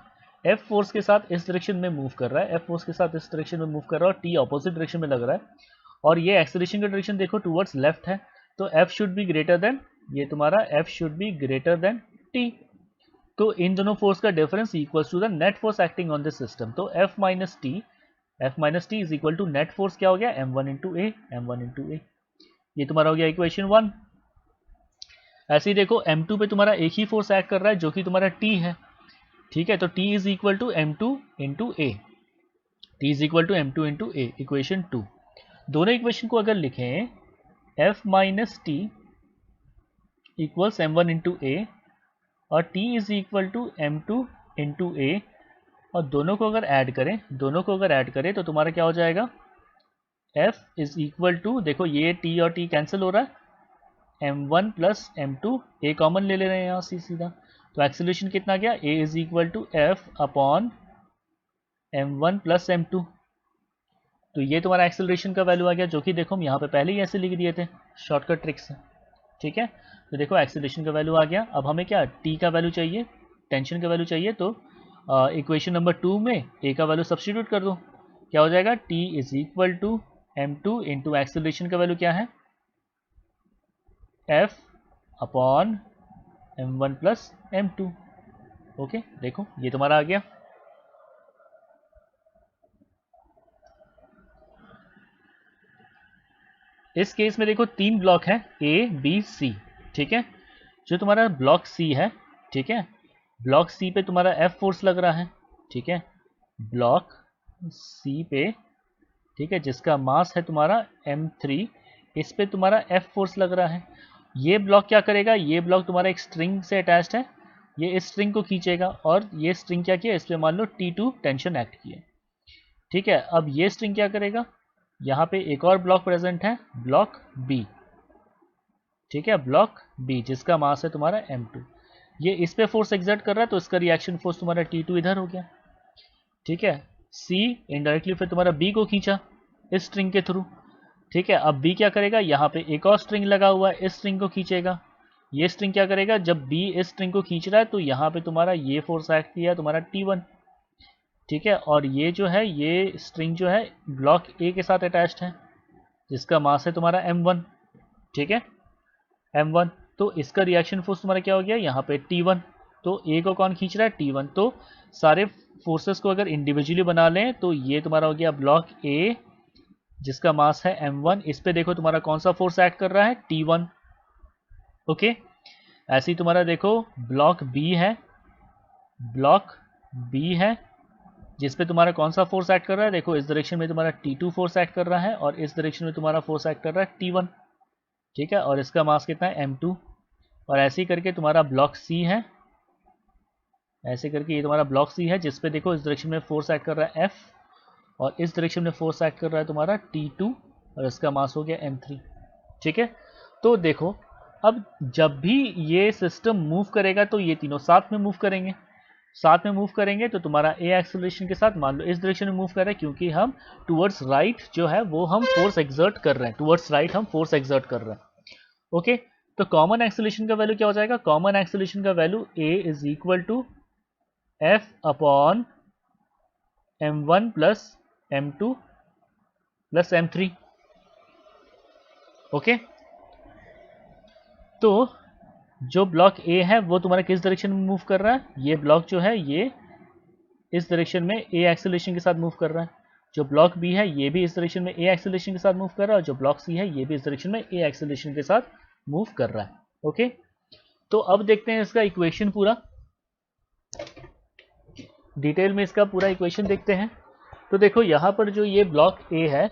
F फोर्स के साथ इस डायरेक्शन में मूव कर रहा है, F फोर्स के साथ इस डायरेक्शन में मूव कर रहा है और T ऑपोजिट डायरेक्शन में लग रहा है, और ये एक्सेलरेशन का डायरेक्शन देखो टुवर्ड्स लेफ्ट है, तो F should be greater than, ये तुम्हारा F should be greater than T। तो इन दोनों फोर्स का difference equals to the net force acting on this system. तो F minus T is equal to net force क्या हो गया, m1 into A, m1 into A. ये तुम्हारा हो गया इक्वेशन 1। ऐसे ही देखो m2 पे तुम्हारा एक ही फोर्स एक्ट कर रहा है जो कि तुम्हारा T है, ठीक है। तो T is equal to m2 into A, T is equal to m2 into A, equation 2। दोनों इक्वेशन को अगर लिखें, F minus T equals m1 into A और T is equal to m2 into A, और दोनों को अगर ऐड करें तो तुम्हारा क्या हो जाएगा, F इज इक्वल टू, देखो ये T और T कैंसिल हो रहा है, m1 plus m2, A common ले रहे हैं यहाँ से सीधा, तो एक्सेलरेशन कितना गया, A is equal to F upon m1 plus m2। तो ये तुम्हारा एक्सेलरेशन का वैल्यू आ गया, जो कि देखो हम यहाँ पे पहले ही ऐसे लिख दिए थे शॉर्टकट ट्रिक से, ठीक है। तो देखो एक्सेलरेशन का वैल्यू आ गया। अब हमें क्या, T का वैल्यू चाहिए, टेंशन का वैल्यू चाहिए, तो इक्वेशन नंबर 2 में A का वैल्यू सब्स्टिट्यूट कर दो, क्या हो जाएगा, T is equal to m2 into acceleration का वैल्यू क्या है, F upon m1 plus m2। Okay, देखो ये तुम्हारा आ गया। इस केस में देखो 3 ब्लॉक है A B C, ठीक है। जो तुम्हारा ब्लॉक C है, ठीक है, ब्लॉक C पे तुम्हारा F फोर्स लग रहा है, ठीक है, ब्लॉक C पे, ठीक है, जिसका मास है तुम्हारा m3, इस पे तुम्हारा F फोर्स लग रहा है। ये ब्लॉक क्या करेगा, ये ब्लॉक तुम्हारा एक स्ट्रिंग से अटैच्ड है, ये इस स्ट्रिंग को खींचेगा, और ये स्ट्रिंग क्या किया, इस पे मान लो T2 टेंशन एक्ट किया, ठीक है। अब ये स्ट्रिंग क्या करेगा, यहाँ पे एक और ब्लॉक प्रेजेंट है, ब्लॉक B, ठीक है, ब्लॉक B जिसका मास है तुम्हारा m2, ये इस पे फोर्स एक्सर्ट कर रहा है, तो इसका रिएक्शन फोर्स तुम्हारा T2 इधर हो गया, ठीक है। C इनडायरेक्टली फिर तुम्हारा B को खींचा इस स्ट्रिंग के थ्रू, ठीक है। अब B क्या करेगा, यहाँ पे एक और स्ट्रिंग लगा हुआ है, इस स्ट्रिंग को खींचेगा, ये स्ट्रिंग क्या करेगा, जब B इस स्ट्रिंग को खींच रहा है तो यहाँ पे तुम्हारा ये फोर्स एक्ट किया तुम्हारा T1, ठीक है। और ये जो है, ये स्ट्रिंग जो है ब्लॉक A के साथ अटैच्ड है, जिसका मास है तुम्हारा m1, ठीक है, m1। तो इसका रिएक्शन फोर्स तुम्हारा क्या हो गया, यहाँ पे T1, तो A को कौन खींच रहा है, T1। तो सारे फोर्सेस को अगर इंडिविजुअली बना लें तो ये तुम्हारा हो गया ब्लॉक A जिसका मास है m1, इस पे देखो तुम्हारा कौन सा फोर्स एक्ट कर रहा है, T1। ओके, ऐसे ही तुम्हारा देखो ब्लॉक B है जिस पे तुम्हारा कौन सा फोर्स एक्ट कर रहा है, देखो इस डायरेक्शन में तुम्हारा T2 फोर्स एक्ट कर रहा है और इस डायरेक्शन में तुम्हारा फोर्स एक्ट कर रहा है T1, ठीक है, और इसका मास कितना है m2। और ऐसे ही करके तुम्हारा ब्लॉक C है, ऐसे करके ये तुम्हारा ब्लॉक C है जिस पे देखो इस डायरेक्शन में फोर्स एक्ट कर रहा है F, और इस डायरेक्शन में फोर्स एक्ट कर रहा है तुम्हारा T2, और इसका मास हो गया m3, ठीक है। तो देखो अब जब भी ये सिस्टम मूव करेगा तो ये तीनों साथ में मूव करेंगे, तो तुम्हारा A एक्सेलरेशन के साथ मान लो इस डायरेक्शन में मूव कर रहा है, क्योंकि हम टुवर्ड्स राइट जो है वो हम फोर्स एक्सर्ट कर रहे हैं, टुवर्ड्स राइट हम फोर्स एक्सर्ट कर रहे हैं। ओके, तो कॉमन एक्सेलरेशन का वैल्यू क्या हो जाएगा, कॉमन एक्सेलरेशन का value A is equal to F upon m1 plus m2 plus m3। Okay, तो जो ब्लॉक ए है वो तुम्हारा किस डायरेक्शन में मूव कर रहा है, ये ब्लॉक जो है ये इस डायरेक्शन में ए एक्सेलरेशन के साथ मूव कर रहा है। जो ब्लॉक बी है ये भी इस डायरेक्शन में ए एक्सेलरेशन के साथ मूव कर रहा है, और जो ब्लॉक सी है ये भी इस डायरेक्शन में ए एक्सेलरेशन के साथ मूव कर रहा है। ओके, तो अब देखते हैं इसका इक्वेशन पूरा डिटेल में, इसका पूरा इक्वेशन देखते हैं। तो देखो यहाँ पर जो ये ब्लॉक ए है,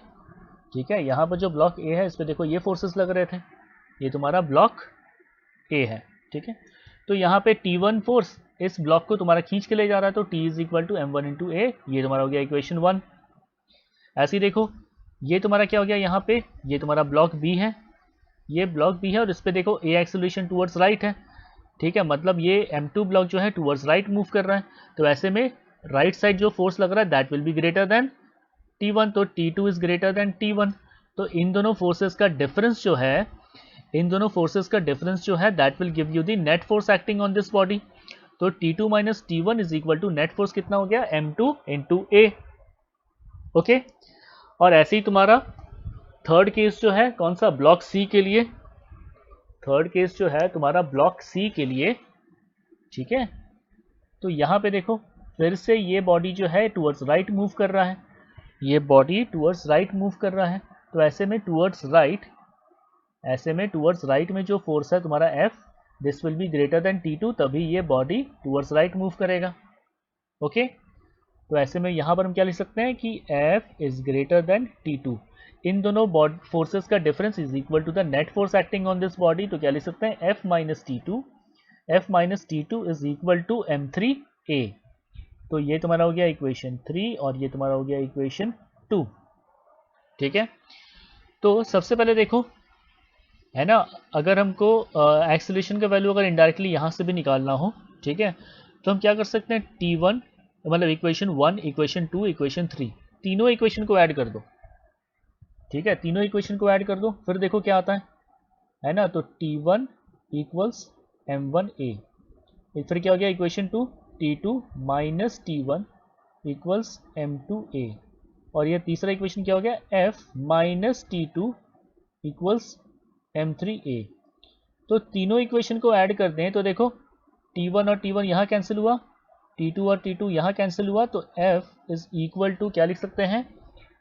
ठीक है, यहाँ पर जो ब्लॉक ए है इस पर देखो ये फोर्सेस लग रहे थे, ये तुम्हारा ब्लॉक ए है, ठीक है। तो यहाँ पे T1 फोर्स इस ब्लॉक को तुम्हारा खींच के ले जा रहा है, तो T is equal to m1 into A, ये तुम्हारा हो गया इक्वेशन 1। ऐसे ही देखो ये तुम्हारा क्या हो गया, यहाँ पे ये तुम्हारा ब्लॉक बी है, ये ब्लॉक बी है, और इस पे देखो ए एक्सेलरेशन टूवर्ड्स राइट है, ठीक है, मतलब ये m2 ब्लॉक जो है टूवर्ड्स राइट मूव कर रहा है। तो ऐसे में राइट साइड जो फोर्स लग रहा है that will B greater then T1, तो T2 is greater then T1। तो इन दोनों फोर्सेस का डिफरेंस जो है, इन दोनों फोर्सेस का डिफरेंस जो है that will give you the net force acting on this body. तो T2 minus T1 is equal to net force कितना हो गया, m2 इंटू ए। ओके, और ऐसे ही तुम्हारा थर्ड केस जो है कौन सा, ब्लॉक सी के लिए, थर्ड केस जो है तुम्हारा ब्लॉक सी के लिए, ठीक है। तो यहाँ पे देखो फिर से ये बॉडी जो है टूवर्ड्स राइट मूव कर रहा है, ये बॉडी टूवर्ड्स राइट मूव कर रहा है। तो ऐसे में टूवर्ड्स राइट, ऐसे में टूवर्ड्स राइट में जो फोर्स है तुम्हारा F, this will be greater than T2, तभी ये बॉडी टूवर्ड्स राइट मूव करेगा। ओके, तो ऐसे में यहाँ पर हम क्या लिख सकते हैं कि F is greater than T2। इन दोनों फोर्सेस का difference is equal to the net force acting on this body. तो क्या लिख सकते हैं, F minus T2, F minus T2 is equal to m3a। तो ये तुम्हारा हो गया इक्वेशन 3 और ये तुम्हारा हो गया इक्वेशन 2, ठीक है। तो सबसे पहले देखो है ना, अगर हमको एक्सेलरेशन का वैल्यू अगर इनडायरेक्टली यहाँ से भी निकालना हो, ठीक है, तो हम क्या कर सकते हैं, T1 मतलब इक्वेशन 1, इक्वेशन 2, इक्वेशन 3, तीनों इक्वेशन को ऐड कर दो, ठीक है, तीनों इक्वेशन को ऐड कर दो, फिर देखो क्या आता है ना। तो T1 इक्वल्स m1a, फिर क्या हो गया equation 2, T2 minus T1 equals m2a, और ये तीसरा इक्वेशन क्या हो गया, F minus T2 equals m3a। तो तीनों इक्वेशन को ऐड कर दें तो देखो T1 और T1 यहाँ कैंसिल हुआ, T2 और T2 यहाँ कैंसिल हुआ, तो F इज इक्वल टू क्या लिख सकते हैं,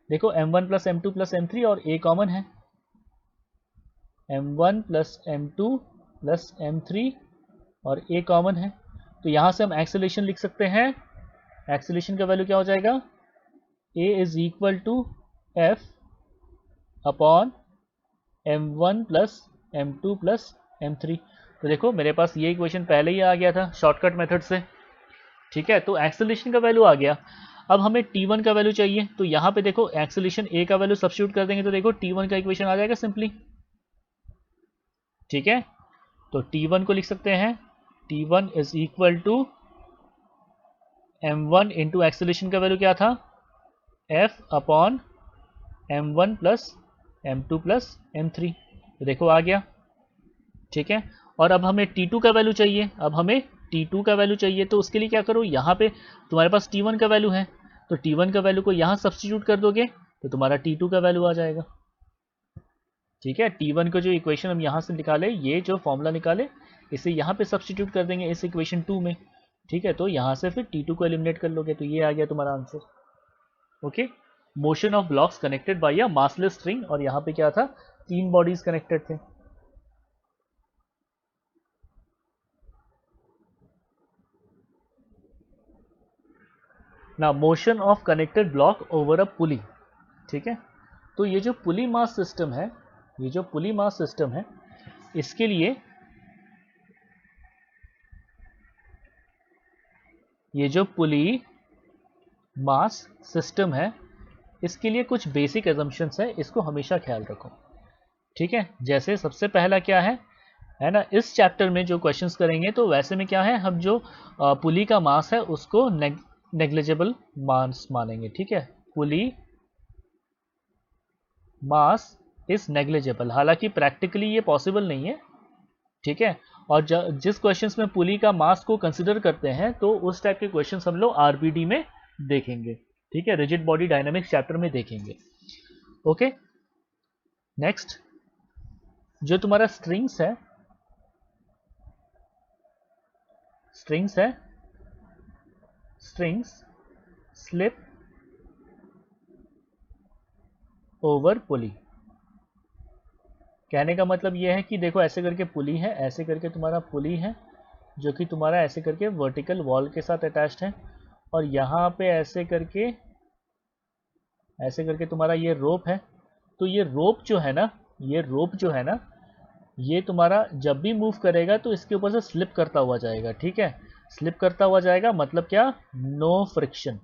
देखो m1 plus m2 plus m3 और a कॉमन है, m1 plus m2 plus m3 और a कॉमन है। तो यहाँ से हम एक्सेलरेशन लिख सकते हैं, एक्सेलरेशन का वैल्यू क्या हो जाएगा, a is equal to f upon m1 plus m2 plus m3। तो देखो मेरे पास ये इक्वेशन पहले ही आ गया था शॉर्टकट मेथड से, ठीक है। तो एक्सेलरेशन का वैल्यू आ गया, अब हमें T1 का वैल्यू चाहिए, तो यहाँ पे देखो एक्सेलरेशन a का वैल्यू सब्स्टिट्यूट कर देंगे, तो देखो T1 का इक्वेशन आ जाएगा सिंपली, ठीक है। तो T1 को लिख सकते हैं, T1 is equal to m1 into acceleration का वैल्यू क्या था, F upon m1 plus m2 plus m3। तो देखो आ गया, ठीक है। और अब हमें T2 का वैल्यू चाहिए, अब हमें T2 का वैल्यू चाहिए, तो उसके लिए क्या करो, यहाँ पे तुम्हारे पास T1 का वैल्यू है, तो T1 का वैल्यू को यहाँ सब्स्टिट्यूट कर दोगे तो तुम्हारा T2 का वैल्यू आ जाएगा, ठीक है। T1 को जो इक्वेशन हम यहाँ से निकाले, ये जो फॉर्मूला निकाले, इसे यहाँ पे सब्स्टिट्यूट कर देंगे इस इक्वेशन 2 में, ठीक है। तो यहाँ से फिर T2 को एलिमिनेट कर लोगे, तो ये आ गया तुम्हारा answer. Okay, motion of blocks connected by a massless string, और यहाँ पे क्या था, 3 बॉडीज कनेक्टेड थे। ना motion of connected block over a pulley, ठीक है। तो ये जो पुली मास सिस्टम है, ये जो पुली मास सिस्टम है, इसके लिए ये जो पुली मास सिस्टम है, इसके लिए कुछ बेसिक एजम्पशंस है, इसको हमेशा ख्याल रखो, ठीक है। जैसे सबसे पहला क्या है ना, इस चैप्टर में जो क्वेश्चंस करेंगे तो वैसे में क्या है, हम जो पुली का मास है उसको नेग्लिजिबल मास मानेंगे, ठीक है। पुली मास इज नेग्लिजिबल, हालांकि प्रैक्टिकली ये पॉसिबल नहीं है, ठीक है। और जिस क्वेश्चंस में पुली का मास को कंसिडर करते हैं तो उस टाइप के क्वेश्चंस हम लोग आरबीडी में देखेंगे, ठीक है, रिजिड बॉडी डायनामिक्स चैप्टर में देखेंगे। ओके, नेक्स्ट जो तुम्हारा स्ट्रिंग्स है, स्ट्रिंग्स स्लिप ओवर पुली। कहने का मतलब ये है कि देखो ऐसे करके पुली है, ऐसे करके तुम्हारा पुली है जो कि तुम्हारा ऐसे करके वर्टिकल वॉल के साथ अटैच्ड है, और यहाँ पे ऐसे करके तुम्हारा ये रोप है। तो ये रोप जो है ना, ये तुम्हारा जब भी मूव करेगा तो इसके ऊपर से स्लिप करता हुआ जाएगा। ठीक है, स्लिप करता हुआ जाएगा मतलब क्या, नो फ्रिक्शन।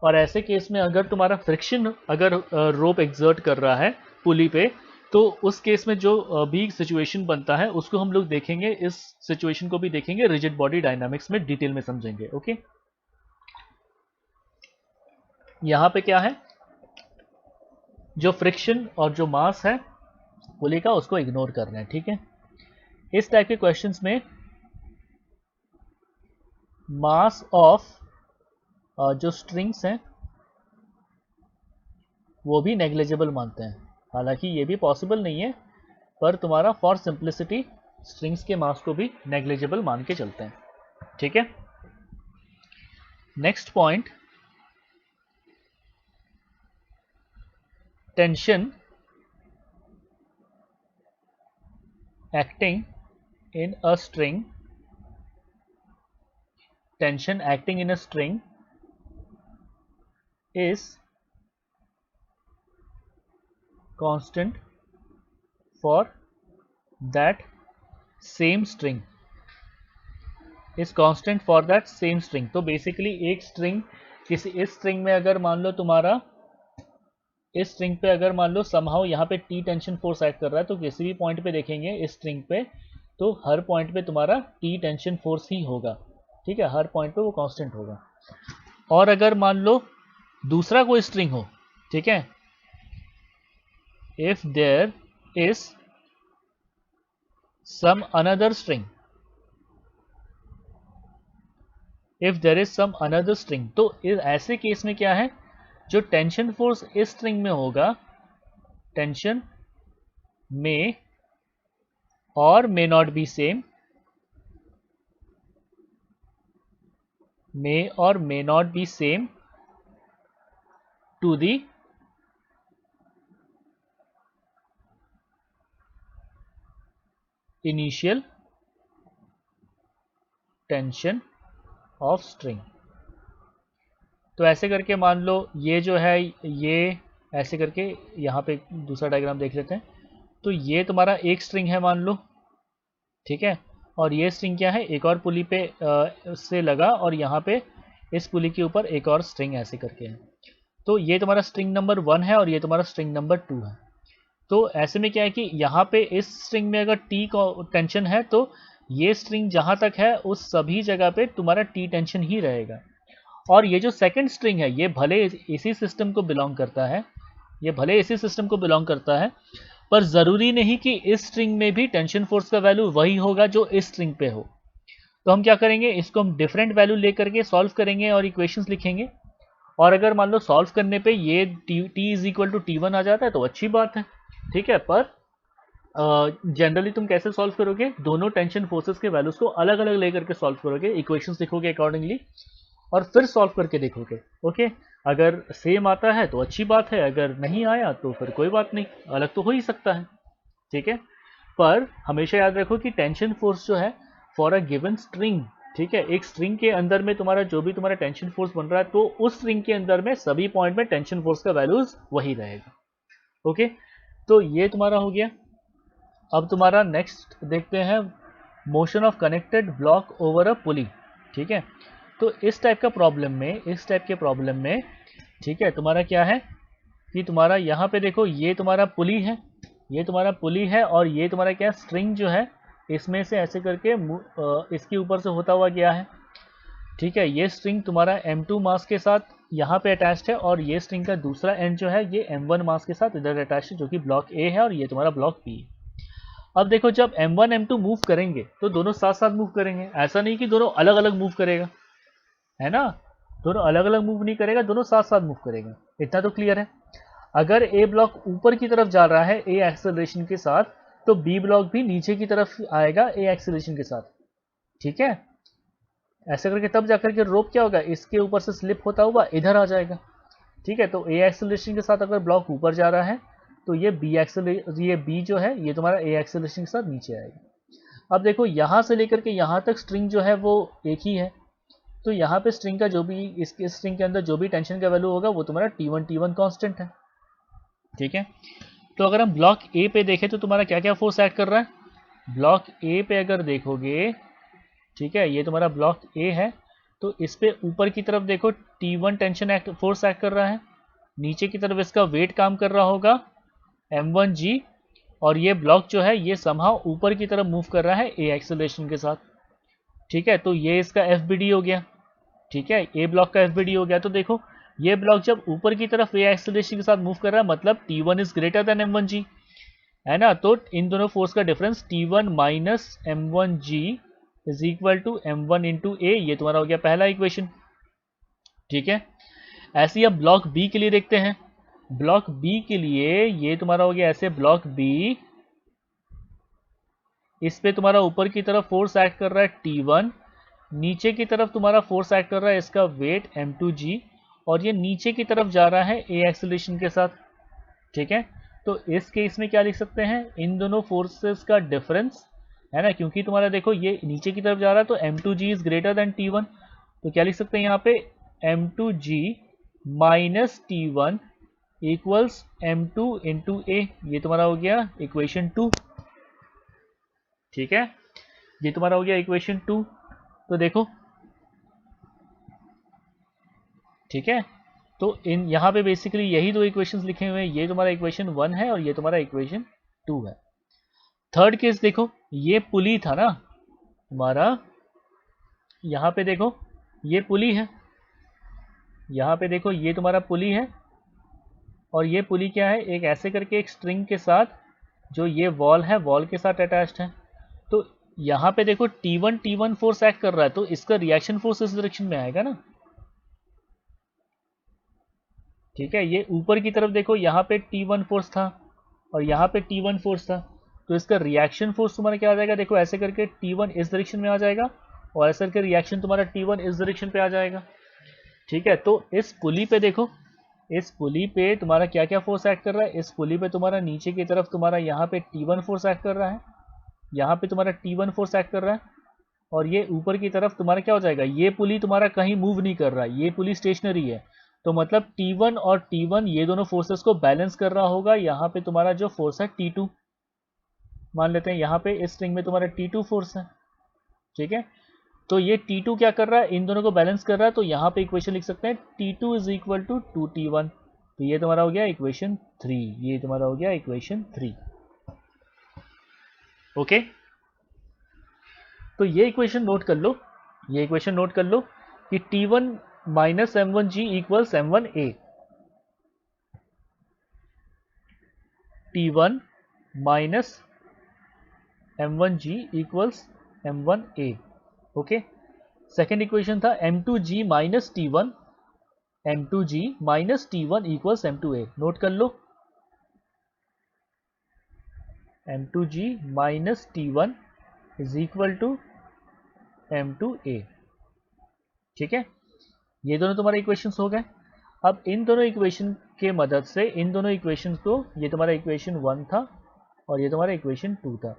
और ऐसे केस में अगर तुम्हारा फ्रिक्शन अगर रोप एक्सर्ट कर रहा है पुली पे, तो उस केस में जो भी सिचुएशन बनता है उसको हम लोग देखेंगे, इस सिचुएशन को भी देखेंगे, रिजिड बॉडी डायनामिक्स में डिटेल में समझेंगे। ओके, यहां पे क्या है, जो फ्रिक्शन और जो मास है पुली का उसको इग्नोर करना है। ठीक है, इस टाइप के क्वेश्चंस में मास ऑफ जो स्ट्रिंग्स हैं वो भी नेग्लिजिबल मानते हैं। हालांकि ये भी पॉसिबल नहीं है, पर तुम्हारा फॉर सिंप्लिसिटी स्ट्रिंग्स के मास को भी नेग्लिजिबल मान के चलते हैं। ठीक है, next point, tension acting in a string, tension acting in a string is constant for that same string, is constant for that same string। तो बेसिकली एक स्ट्रिंग, किसी इस स्ट्रिंग में अगर मान लो तुम्हारा, इस स्ट्रिंग पे अगर मान लो समहाउ यहाँ पे टी टेंशन फोर्स एक्ट कर रहा है, तो किसी भी पॉइंट पे देखेंगे इस स्ट्रिंग पे, तो हर पॉइंट पे तुम्हारा टी टेंशन फोर्स ही होगा। ठीक है, हर पॉइंट पे वो कांस्टेंट होगा। और अगर मान लो दूसरा कोई स्ट्रिंग हो, ठीक है, if there is some another string, तो ऐसे केस में क्या है, जो टेंशन फोर्स इस स्ट्रिंग में होगा, टेंशन में और may not be same, may or may not be same to the initial tension of string। तो ऐसे करके मान लो ये जो है, ये ऐसे करके यहाँ पे दूसरा डायग्राम देख लेते हैं। तो ये तुम्हारा एक स्ट्रिंग है मान लो, ठीक है, और ये स्ट्रिंग क्या है, एक और पुली पे से लगा, और यहाँ पे इस पुली के ऊपर एक और स्ट्रिंग ऐसे करके है। तो ये तुम्हारा स्ट्रिंग नंबर 1 है और ये तुम्हारा स्ट्रिंग नंबर 2 है। तो ऐसे में क्या है कि यहाँ पे इस स्ट्रिंग में अगर टी टेंशन है, तो ये स्ट्रिंग जहाँ तक है उस सभी जगह पे तुम्हारा टी टेंशन ही रहेगा। और ये जो सेकंड स्ट्रिंग है, ये भले इसी सिस्टम को बिलोंग करता है, पर ज़रूरी नहीं कि इस स्ट्रिंग में भी टेंशन फोर्स का वैल्यू वही होगा जो इस स्ट्रिंग पे हो। तो हम क्या करेंगे, इसको हम डिफरेंट वैल्यू लेकर के सॉल्व करेंगे और इक्वेशंस लिखेंगे। और अगर मान लो सॉल्व करने पे ये t is equal to T1 आ जाता है तो अच्छी बात है, ठीक है। पर जनरली तुम कैसे सॉल्व करोगे, दोनों टेंशन फोर्सेस के वैल्यूज को अलग अलग लेकर के सॉल्व करोगे, इक्वेशंस लिखोगे अकॉर्डिंगली और फिर सॉल्व करके देखोगे। ओके, अगर सेम आता है तो अच्छी बात है, अगर नहीं आया तो फिर कोई बात नहीं, अलग तो हो ही सकता है, ठीक है। पर हमेशा याद रखो कि टेंशन फोर्स जो है फॉर अ गिवन स्ट्रिंग, ठीक है, एक स्ट्रिंग के अंदर में तुम्हारा जो भी तुम्हारा टेंशन फोर्स बन रहा है, तो उस स्ट्रिंग के अंदर में सभी पॉइंट में टेंशन फोर्स का वैल्यूज वही रहेगा। ओके, तो ये तुम्हारा हो गया। अब तुम्हारा नेक्स्ट देखते हैं, motion of connected block over a pulley, ठीक है। तो इस टाइप के प्रॉब्लम में ठीक है, तुम्हारा क्या है कि तुम्हारा यहाँ पे देखो, ये तुम्हारा पुली है, और ये तुम्हारा क्या, स्ट्रिंग जो है इसमें से ऐसे करके इसके ऊपर से होता हुआ गया है, ठीक है। ये स्ट्रिंग तुम्हारा m2 मास के साथ यहाँ पे अटैच्ड है, और ये स्ट्रिंग का दूसरा एंड जो है ये m1 मास के साथ इधर अटैच्ड है, जो कि ब्लॉक A है, और ये तुम्हारा ब्लॉक B है। अब देखो, जब m1 m2 मूव करेंगे तो दोनों साथ साथ मूव करेंगे, ऐसा नहीं कि दोनों अलग अलग मूव करेगा, है ना, दोनों अलग अलग मूव नहीं करेगा, दोनों साथ साथ मूव करेगा। इतना तो क्लियर है। अगर ए ब्लॉक ऊपर की तरफ जा रहा है ए एक्सेलरेशन के साथ, तो बी ब्लॉक भी नीचे की तरफ आएगा ए एक्सेलरेशन के साथ। ठीक है, ऐसे करके तब जाकर के रोप क्या होगा, इसके ऊपर से स्लिप होता हुआ इधर आ जाएगा। ठीक है, तो ए एक्सेलरेशन के साथ अगर ब्लॉक ऊपर जा रहा है तो ये बी जो है ये तुम्हारा ए एक्सेलरेशन के साथ नीचे आएगा। अब देखो यहां से लेकर के यहां तक स्ट्रिंग जो है वो एक ही है, तो यहाँ पे स्ट्रिंग का जो भी इसके स्ट्रिंग के अंदर जो भी टेंशन का वैल्यू होगा वो तुम्हारा T1 कांस्टेंट है। ठीक है, तो अगर हम ब्लॉक ए पे देखें तो तुम्हारा क्या क्या फोर्स एक्ट कर रहा है। ब्लॉक ए पे अगर देखोगे, ठीक है, ये तुम्हारा ब्लॉक ए है, तो इस पे ऊपर की तरफ देखो T1 टेंशन फोर्स एक्ट कर रहा है, नीचे की तरफ इसका वेट काम कर रहा होगा M1G, और ये ब्लॉक जो है ये समहाउ ऊपर की तरफ मूव कर रहा है ए एक्सेलरेशन के साथ। ठीक है, तो ये इसका FBD हो गया। ठीक है, ए ब्लॉक का FBD हो गया। तो देखो ये ब्लॉक जब ऊपर की तरफ ए एक्सेलरेशन के साथ मूव कर रहा है, मतलब T1 is greater then M1G, है ना। तो इन दोनों फोर्स का difference T1 minus M1G is equal to M1 into A, ये तुम्हारा हो गया पहला इक्वेशन। ठीक है, ऐसे ही अब ब्लॉक बी के लिए देखते हैं। ब्लॉक बी के लिए ये तुम्हारा हो गया ऐसे, ब्लॉक बी, इस पे तुम्हारा ऊपर की तरफ फोर्स एक्ट कर रहा है T1, नीचे की तरफ तुम्हारा फोर्स एक्ट कर रहा है इसका वेट M2G, और ये नीचे की तरफ जा रहा है ए एक्सेलरेशन के साथ। ठीक है, तो इस केस में क्या लिख सकते हैं, इन दोनों फोर्सेस का डिफरेंस, है ना, क्योंकि तुम्हारा देखो ये नीचे की तरफ जा रहा है तो M2G is greater then T1, तो क्या लिख सकते हैं यहाँ पे M2G minus T1 equals M2 into A, ये तुम्हारा हो गया इक्वेशन 2। ठीक है, ये तुम्हारा हो गया इक्वेशन 2। तो देखो, ठीक है, तो इन यहाँ पे बेसिकली यही दो इक्वेशंस लिखे हुए हैं, ये तुम्हारा इक्वेशन 1 है और ये तुम्हारा इक्वेशन 2 है। थर्ड केस देखो, ये पुली था ना तुम्हारा, यहाँ पे देखो ये पुली है, यहाँ पे देखो ये तुम्हारा पुली है, और ये पुली क्या है, एक ऐसे करके एक स्ट्रिंग के साथ, जो ये वॉल है वॉल के साथ अटैच्ड है। तो यहाँ पे देखो T1 फोर्स एक्ट कर रहा है, तो इसका रिएक्शन फोर्स इस डायरेक्शन में आएगा ना। ठीक है, ये ऊपर की तरफ देखो यहाँ पे T1 फोर्स था और यहाँ पे T1 फोर्स था, तो इसका रिएक्शन फोर्स तुम्हारा क्या आ जाएगा, देखो ऐसे करके T1 इस डायरेक्शन में आ जाएगा और ऐसे करके रिएक्शन तुम्हारा T1 इस डायरेक्शन पे आ जाएगा। ठीक है, तो इस पुली पे देखो, इस पुली पे तुम्हारा क्या क्या फोर्स एक्ट कर रहा है, इस पुली पे तुम्हारा नीचे की तरफ तुम्हारा यहाँ पे T1 फोर्स एक्ट कर रहा है, यहाँ पे तुम्हारा T1 फोर्स एक्ट कर रहा है, और ये ऊपर की तरफ तुम्हारा क्या हो जाएगा, ये पुली तुम्हारा कहीं मूव नहीं कर रहा है, ये पुली स्टेशनरी है, तो मतलब T1 और T1 ये दोनों फोर्सेस को बैलेंस कर रहा होगा। यहाँ पे तुम्हारा जो फोर्स है T2, मान लेते हैं यहाँ पे इस स्ट्रिंग में तुम्हारा T2 फोर्स है। ठीक है, तो ये T2 क्या कर रहा है, इन दोनों को बैलेंस कर रहा है, तो यहाँ पे इक्वेशन लिख सकते हैं T2 is equal to 2T1, तो ये तुम्हारा हो गया इक्वेशन 3, ये तुम्हारा हो गया इक्वेशन 3। ओके, तो ये इक्वेशन नोट कर लो, ये इक्वेशन नोट कर लो कि T1 minus M1G equals M1A, T1 minus M1G equals M1A। Okay, second equation था M2G minus T1, M2G minus T1 equals M2A, note कर लो, M2G minus T1 is equal to M2A। ठीक है, ये दोनों तुम्हारे इक्वेशंस हो गए। अब इन दोनों इक्वेशन के मदद से इन दोनों इक्वेशन को, ये तुम्हारा इक्वेशन 1 था और ये तुम्हारा इक्वेशन 2 था,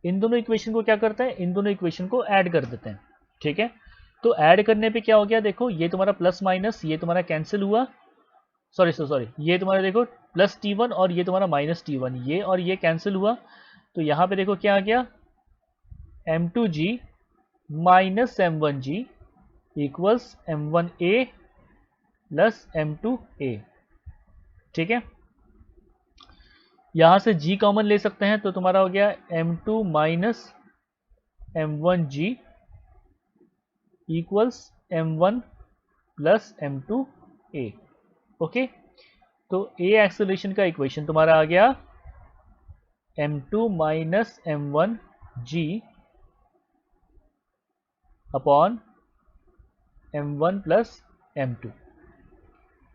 इन दोनों इक्वेशन को क्या करते हैं, इन दोनों इक्वेशन को ऐड कर देते हैं। ठीक है, तो ऐड करने पे क्या हो गया, देखो ये तुम्हारा प्लस माइनस ये तुम्हारा कैंसिल हुआ, सॉरी ये तुम्हारा देखो प्लस T1 और ये तुम्हारा माइनस T1, ये और ये कैंसिल हुआ, तो यहाँ पे देखो क्या आ गया, M2G minus M1G equals M1A plus M2A। ठीक है, यहां से G कॉमन ले सकते हैं, तो तुम्हारा हो गया M2 minus M1G equals M1 plus M2A। Okay, तो A एक्सेलरेशन का इक्वेशन तुम्हारा आ गया M2 minus M1G upon M1 plus M2।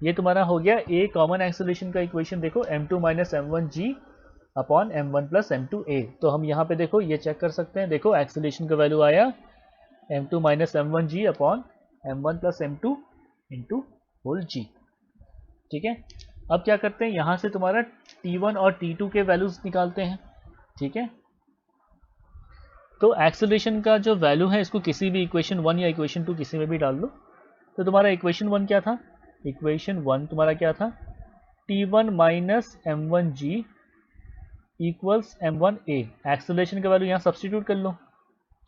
ये तुम्हारा हो गया ए कॉमन एक्सेलरेशन का इक्वेशन। देखो m2 minus m1g upon m1 plus m2a। तो हम यहाँ पे देखो ये चेक कर सकते हैं। देखो एक्सेलरेशन का वैल्यू आया m2 minus m1g upon m1 plus m2 into whole g। ठीक है, अब क्या करते हैं, यहाँ से तुम्हारा t1 और t2 के वैल्यूज निकालते हैं। ठीक है, तो एक्सेलरेशन का जो वैल्यू है इसको किसी भी इक्वेशन 1 या इक्वेशन 2 किसी में भी डाल दो। तो तुम्हारा इक्वेशन 1 क्या था, इक्वेशन 1 तुम्हारा क्या था, t1 minus m1g equals m1a। Acceleration का वैल्यू यहाँ सब्सटीट्यूट कर लो,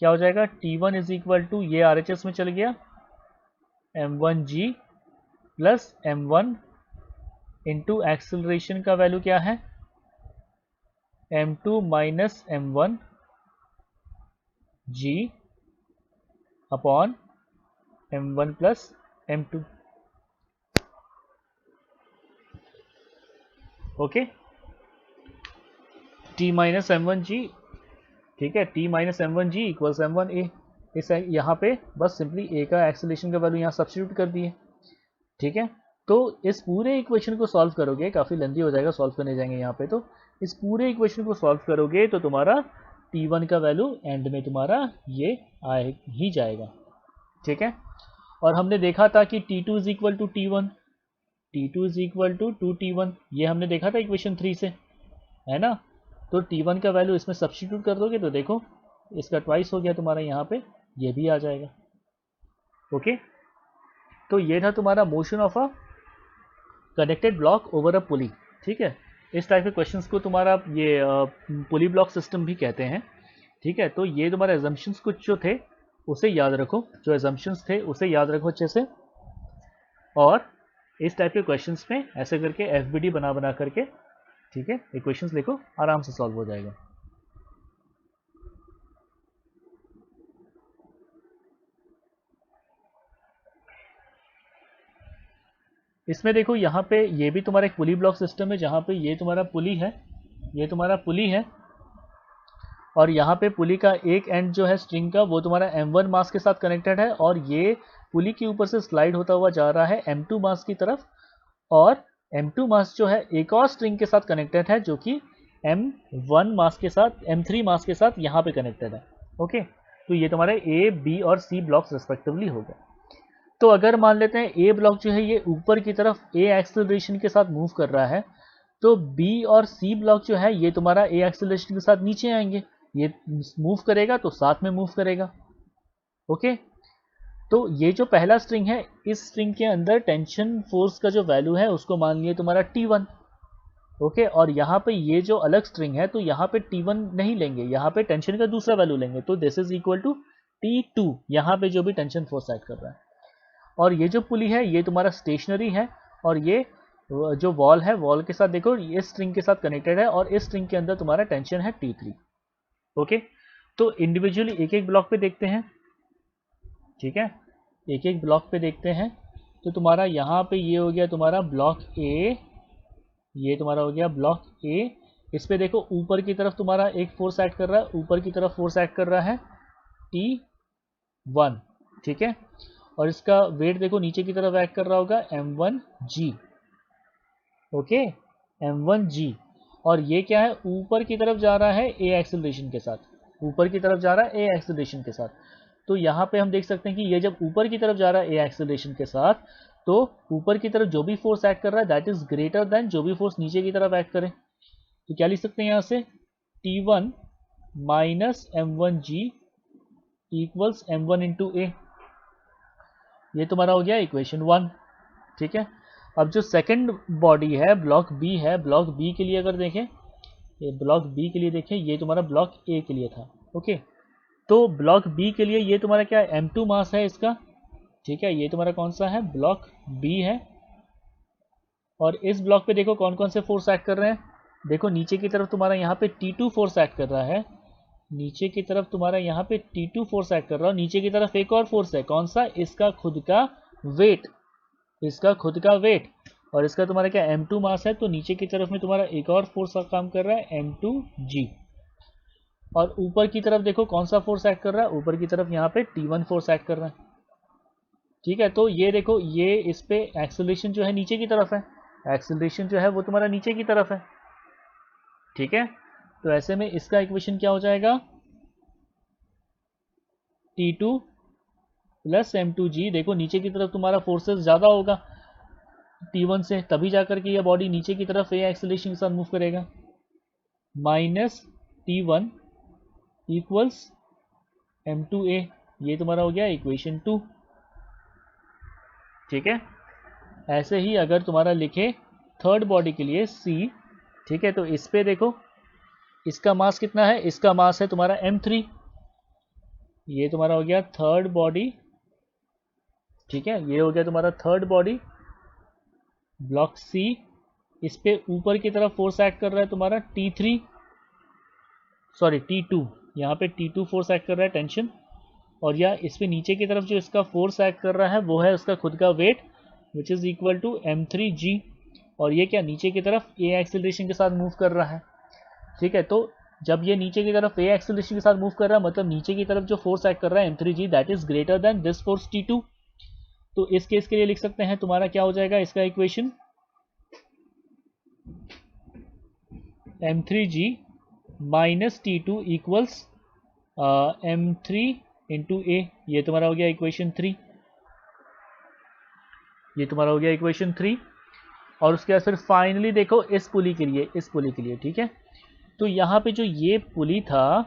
क्या हो जाएगा, t1 इज इक्वल टू, ये RHS में चल गया, m1g plus m1 into acceleration का वैल्यू क्या है, m2 minus m1 g upon m1 plus m2। Okay, t minus m1g, ठीक है, t minus m1g equals m1a। इस यहाँ पे बस सिंपली a का एक्सेलरेशन का वैल्यू यहाँ सब्स्टिट्यूट कर दिए। ठीक है, तो इस पूरे इक्वेशन को सॉल्व करोगे, काफ़ी लेंदी हो जाएगा, सॉल्व करने जाएंगे यहाँ पे, तो इस पूरे इक्वेशन को सॉल्व करोगे तो तुम्हारा t1 का वैल्यू एंड में तुम्हारा ये आ ही जाएगा। ठीक है, और हमने देखा था कि t2 is equal to t1, t2 is equal to 2t1, ये हमने देखा था इक्वेशन 3 से, है ना। तो t1 का वैल्यू इसमें सब्स्टिट्यूट कर दोगे तो देखो इसका ट्वाइस हो गया तुम्हारा, यहाँ पे ये भी आ जाएगा। ओके, तो ये था तुम्हारा motion of a connected block over a pulley. ठीक है, इस टाइप के क्वेश्चंस को तुम्हारा ये पुली ब्लॉक सिस्टम भी कहते हैं। ठीक है, तो ये तुम्हारे एजम्पशंस कुछ जो थे उसे याद रखो, जो एजम्पशंस थे उसे याद रखो अच्छे से, और इस टाइप के क्वेश्चंस में ऐसे करके FBD बना बना करके, ठीक है, इक्वेशंस लिखो, आराम से सॉल्व हो जाएगा। इसमें देखो यहाँ पे ये भी तुम्हारा एक पुली ब्लॉक सिस्टम है, जहाँ पे ये तुम्हारा पुली है, ये तुम्हारा पुली है, और यहाँ पे पुली का एक एंड जो है स्ट्रिंग का वो तुम्हारा m1 मास के साथ कनेक्टेड है, और ये पुली के ऊपर से स्लाइड होता हुआ जा रहा है m2 मास की तरफ, और m2 मास जो है एक और स्ट्रिंग के साथ कनेक्टेड है जो कि m1 मास के साथ, m3 मास के साथ यहाँ पे कनेक्टेड है। ओके, तो ये तुम्हारे A, B और C ब्लॉक्स रिस्पेक्टिवली हो गए। तो अगर मान लेते हैं A ब्लॉक जो है ये ऊपर की तरफ A एक्सेलरेशन के साथ मूव कर रहा है, तो B और C ब्लॉक जो है ये तुम्हारा A एक्सेलरेशन के साथ नीचे आएंगे, ये मूव करेगा तो साथ में मूव करेगा। ओके, तो ये जो पहला स्ट्रिंग है, इस स्ट्रिंग के अंदर टेंशन फोर्स का जो वैल्यू है उसको मान लिए तुम्हारा T1। ओके, और यहाँ पे ये जो अलग स्ट्रिंग है तो यहाँ पे T1 नहीं लेंगे, यहाँ पे टेंशन का दूसरा वैल्यू लेंगे, तो this is equal to T2, यहाँ पे जो भी टेंशन फोर्स एक्ट कर रहा है। और ये जो पुली है ये तुम्हारा स्टेशनरी है, और ये जो वॉल है, वॉल के साथ देखो ये स्ट्रिंग के साथ कनेक्टेड है, और इस स्ट्रिंग के अंदर तुम्हारा टेंशन है T3। ओके, तो इंडिविजुअली एक एक ब्लॉक पे देखते हैं। ठीक है, एक एक ब्लॉक पे देखते हैं। तो तुम्हारा यहाँ पे ये हो गया तुम्हारा ब्लॉक A, ये तुम्हारा हो गया ब्लॉक A। इस पे देखो ऊपर की तरफ तुम्हारा एक फोर्स एक्ट कर रहा है, ऊपर की तरफ फोर्स एक्ट कर रहा है T1। ठीक है, और इसका वेट देखो नीचे की तरफ एक्ट कर रहा होगा M1G। ओके, M1G, और ये क्या है, ऊपर की तरफ जा रहा है A एक्सेलरेशन के साथ, ऊपर की तरफ जा रहा है A एक्सेलरेशन के साथ। तो यहाँ पे हम देख सकते हैं कि ये जब ऊपर की तरफ जा रहा है A एक्सेलरेशन के साथ, तो ऊपर की तरफ जो भी फोर्स एक्ट कर रहा है दैट इज ग्रेटर देन जो भी फोर्स नीचे की तरफ एक्ट करे। तो क्या लिख सकते हैं यहाँ से, T1 minus M1G equals M1 into A। ये तुम्हारा हो गया इक्वेशन 1। ठीक है, अब जो सेकंड बॉडी है ब्लॉक B है, ब्लॉक B के लिए अगर देखें, ये ब्लॉक B के लिए देखें, ये तुम्हारा ब्लॉक A के लिए था। ओके, तो ब्लॉक B के लिए ये तुम्हारा क्या है, M2 मास है इसका। ठीक है, ये तुम्हारा कौन सा है, ब्लॉक B है, और इस ब्लॉक पे देखो कौन कौन से फोर्स एक्ट कर रहे हैं। देखो नीचे की तरफ तुम्हारा यहाँ पे T2 फोर्स एक्ट कर रहा है, नीचे की तरफ तुम्हारा यहाँ पे T2 फोर्स एक्ट कर रहा है, नीचे की तरफ एक और फोर्स है, कौन सा, इसका खुद का वेट, इसका खुद का वेट, और इसका तुम्हारा क्या M2 मास है, तो नीचे की तरफ में तुम्हारा एक और फोर्स का काम कर रहा है M2G। और ऊपर की तरफ देखो कौन सा फोर्स एक्ट कर रहा है, ऊपर की तरफ यहाँ पे T1 फोर्स एक्ट कर रहा है। ठीक है, तो ये देखो ये इस पे एक्सेलरेशन जो है नीचे की तरफ है, एक्सेलरेशन जो है वो तुम्हारा नीचे की तरफ है। ठीक है, तो ऐसे में इसका इक्वेशन क्या हो जाएगा, T2 प्लस M2G। देखो नीचे की तरफ तुम्हारा फोर्सेस ज़्यादा होगा T1 से, तभी जाकर के ये बॉडी नीचे की तरफ ये एक्सेलरेशन के साथ मूव करेगा, माइनस T1 इक्वल्स M2A। ये तुम्हारा हो गया इक्वेशन 2। ठीक है, ऐसे ही अगर तुम्हारा लिखे थर्ड बॉडी के लिए C, ठीक है, तो इस पे देखो इसका मास कितना है, इसका मास है तुम्हारा M3। ये तुम्हारा हो गया थर्ड बॉडी। ठीक है, ये हो गया तुम्हारा थर्ड बॉडी ब्लॉक C। इस पे ऊपर की तरफ फोर्स एक्ट कर रहा है तुम्हारा T3, सॉरी T2, यहाँ पे T2 फोर्स एक्ट कर रहा है टेंशन, और या इस पे नीचे की तरफ जो इसका फोर्स एक्ट कर रहा है वो है उसका खुद का weight which is equal to M3G। और ये क्या नीचे की तरफ A एक्सेलरेशन के साथ मूव कर रहा है। ठीक है, तो जब ये नीचे की तरफ A एक्सेलरेशन के साथ मूव कर रहा है मतलब नीचे की तरफ जो फोर्स एक्ट कर रहा है M3G that is greater then this force T2। तो इस केस के लिए लिख सकते हैं तुम्हारा क्या हो जाएगा इसका equation, M3G minus T2 equals M3 into A। ये तुम्हारा हो गया इक्वेशन 3। ये तुम्हारा हो गया इक्वेशन 3। और उसके बाद फिर फाइनली देखो इस पुली के लिए, इस पुली के लिए, ठीक है, तो यहाँ पे जो ये पुली था,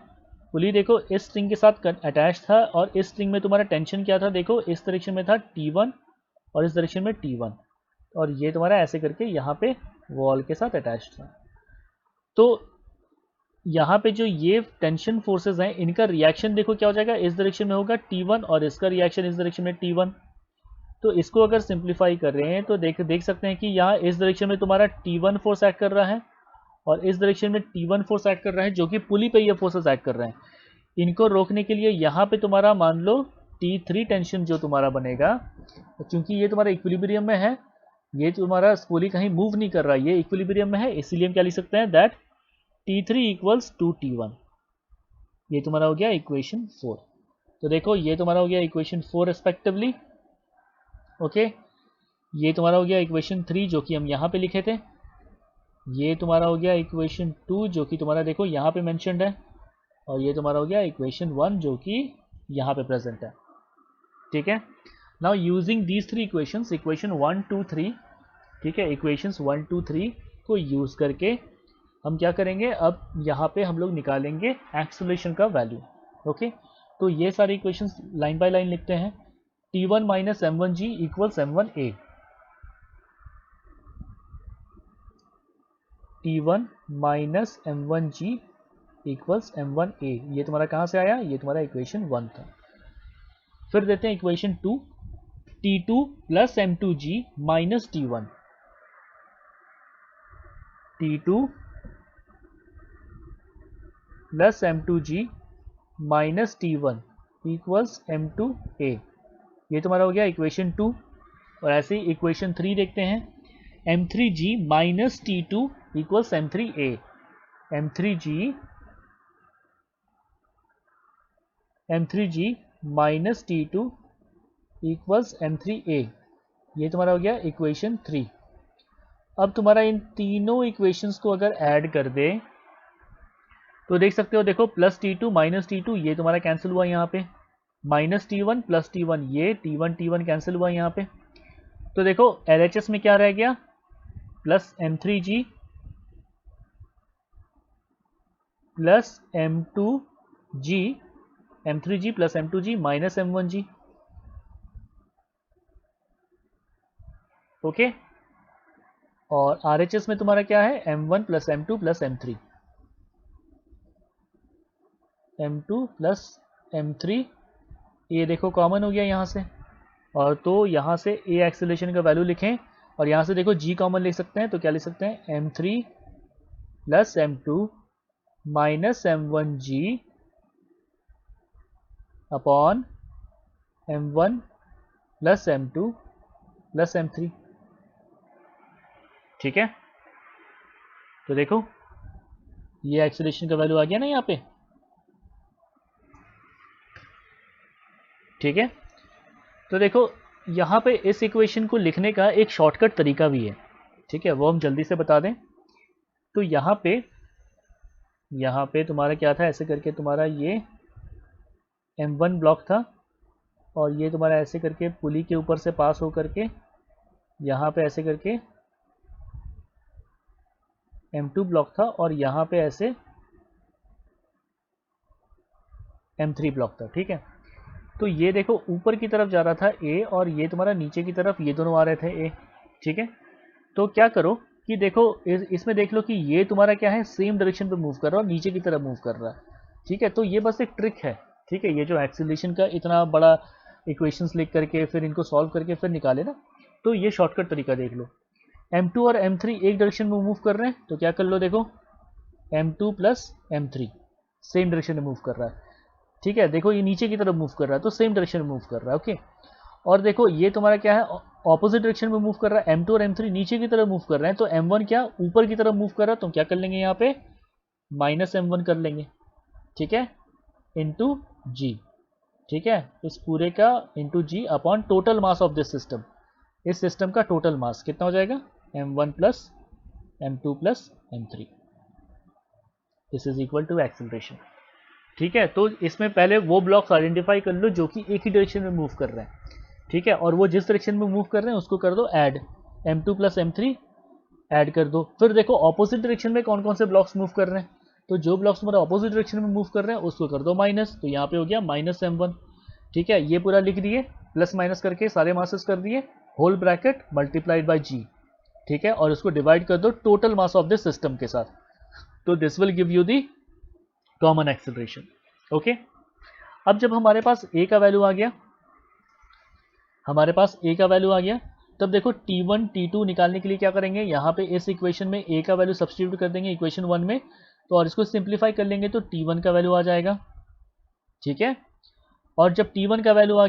पुली देखो इस स्ट्रिंग के साथ अटैच था, और इस स्ट्रिंग में तुम्हारा टेंशन क्या था, देखो इस डायरेक्शन में था T1 और इस डायरेक्शन में T1, और ये तुम्हारा ऐसे करके यहाँ पे वॉल के साथ अटैच था। तो यहाँ पे जो ये टेंशन फोर्सेस हैं इनका रिएक्शन देखो क्या हो जाएगा, इस डायरेक्शन में होगा T1 और इसका रिएक्शन इस डायरेक्शन में T1। तो इसको अगर सिंप्लीफाई कर रहे हैं तो देख सकते हैं कि यहाँ इस डायरेक्शन में तुम्हारा T1 फोर्स एक्ट कर रहा है और इस डायरेक्शन में T1 फोर्स एक्ट कर रहा है, जो कि पुली पे ये फोर्सेस एक्ट कर रहे हैं। इनको रोकने के लिए यहाँ पे तुम्हारा मान लो T3 टेंशन जो तुम्हारा बनेगा, क्योंकि ये तुम्हारा इक्विलिब्रियम में है, ये तुम्हारा पुली कहीं मूव नहीं कर रहा है, ये इक्विलिब्रियम में है, इसीलिए हम क्या लिख सकते हैं that T3 equals to T1। ये तुम्हारा हो गया इक्वेशन 4। तो देखो ये तुम्हारा हो गया इक्वेशन 4 रेस्पेक्टिवली। ओके, ये तुम्हारा हो गया इक्वेशन 3 जो कि हम यहाँ पे लिखे थे। ये तुम्हारा हो गया इक्वेशन 2 जो कि तुम्हारा देखो यहाँ पे मेंशन्ड है, और ये तुम्हारा हो गया इक्वेशन 1 जो कि यहाँ पे प्रेजेंट है। ठीक है, now using these three equations, equation 1 2 3, ठीक है, इक्वेशंस 1 2 3 को यूज करके हम क्या करेंगे, अब यहाँ पे हम लोग निकालेंगे एक्सेलरेशन का वैल्यू। ओके, तो ये सारे इक्वेशंस लाइन बाय लाइन लिखते हैं। T1 minus M1G equals M1A। T1 minus M1G equals M1A। ये तुम्हारा कहाँ से आया, ये तुम्हारा इक्वेशन 1 था। फिर देते हैं equation 2, T2 plus M2G minus T1। T2 plus M2G minus T1 equals M2A। ये तुम्हारा हो गया इक्वेशन 2। और ऐसे ही इक्वेशन 3 देखते हैं, M3G minus T2 equals M3A। M3G minus T2 equals M3A। ये तुम्हारा हो गया इक्वेशन 3। अब तुम्हारा इन तीनों इक्वेशंस को अगर ऐड कर दे तो देख सकते हो, देखो प्लस T2 माइनस T2 ये तुम्हारा कैंसिल हुआ यहाँ पे, माइनस T1 प्लस T1 ये T1 कैंसिल हुआ यहाँ पे। तो देखो LHS में क्या रह गया, plus M3G plus M2G, M3G plus M2G minus M1G। Okay, और RHS में तुम्हारा क्या है, M1 plus M2 plus M3, M2 plus M3। ये देखो कॉमन हो गया यहाँ से, और तो यहाँ से A एक्सेलरेशन का वैल्यू लिखें और यहाँ से देखो G कॉमन लिख सकते हैं, तो क्या लिख सकते हैं, M3 plus M2 minus M1G upon M1 plus M2 plus M3। ठीक है, तो देखो ये एक्सेलरेशन का वैल्यू आ गया ना यहाँ पे। ठीक है, तो देखो यहाँ पे इस इक्वेशन को लिखने का एक शॉर्टकट तरीका भी है, ठीक है, वो हम जल्दी से बता दें। तो यहाँ पे तुम्हारा क्या था, ऐसे करके तुम्हारा ये M1 ब्लॉक था और ये तुम्हारा ऐसे करके पुली के ऊपर से पास हो करके यहाँ पे ऐसे करके M2 ब्लॉक था और यहाँ पे ऐसे M3 ब्लॉक था, ठीक है। तो ये देखो ऊपर की तरफ जा रहा था A और ये तुम्हारा नीचे की तरफ ये दोनों आ रहे थे A, ठीक है। तो क्या करो कि देखो इसमें देख लो कि ये तुम्हारा क्या है, सेम डायरेक्शन पे मूव कर रहा है और नीचे की तरफ मूव कर रहा है, ठीक है। तो ये बस एक ट्रिक है, ठीक है, ये जो एक्सीलरेशन का इतना बड़ा इक्वेशंस लिख करके फिर इनको सॉल्व करके फिर निकाले ना, तो ये शॉर्टकट तरीका देख लो। M2 और M3 एक डायरेक्शन में मूव कर रहे हैं, तो क्या कर लो, देखो M2 plus M3 same direction में मूव कर रहा है, ठीक है। देखो ये नीचे की तरफ मूव कर रहा है तो सेम डायरेक्शन में मूव कर रहा है, ओके। और देखो ये तुम्हारा क्या है, ऑपोजिट डायरेक्शन में मूव कर रहा है, M2 और M3 नीचे की तरफ मूव कर रहे हैं, तो M1 क्या ऊपर की तरफ मूव कर रहा है, तो क्या कर लेंगे यहाँ पे माइनस M1 कर लेंगे, ठीक है, इंटू जी, ठीक है। इस पूरे का into g upon total mass of this system, इस सिस्टम का टोटल मास कितना हो जाएगा, M1 plus M2 plus M3, this is equal to acceleration, ठीक है। तो इसमें पहले वो ब्लॉक्स आइडेंटिफाई कर लो जो कि एक ही डायरेक्शन में मूव कर रहे हैं, ठीक है, और वो जिस डायरेक्शन में मूव कर रहे हैं उसको कर दो add, M2 plus M3 add कर दो। फिर देखो ऑपोजिट डायरेक्शन में कौन कौन से ब्लॉक्स मूव कर रहे हैं, तो जो ब्लॉक्स हमारे ऑपोजिट डायरेक्शन में मूव कर रहे हैं उसको कर दो माइनस, तो यहाँ पे हो गया माइनस M1, ठीक है। ये पूरा लिख दिए, प्लस माइनस करके सारे मासेस कर दिए, होल ब्रैकेट मल्टीप्लाइड बाई जी, ठीक है, और उसको डिवाइड कर दो total mass of this system के साथ, तो this will give you the common acceleration, okay. अब जब हमारे पास ए का वैल्यू आ गया, तब देखो T1 T2 निकालने के लिए क्या करेंगे, यहाँ पे इस इक्वेशन में ए का वैल्यू सब्स्टिट्यूट कर देंगे इक्वेशन 1 में, तो और इसको सिंप्लीफाई कर लेंगे तो T1 का वैल्यू आ जाएगा, ठीक है। और जब T1 का वैल्यू आ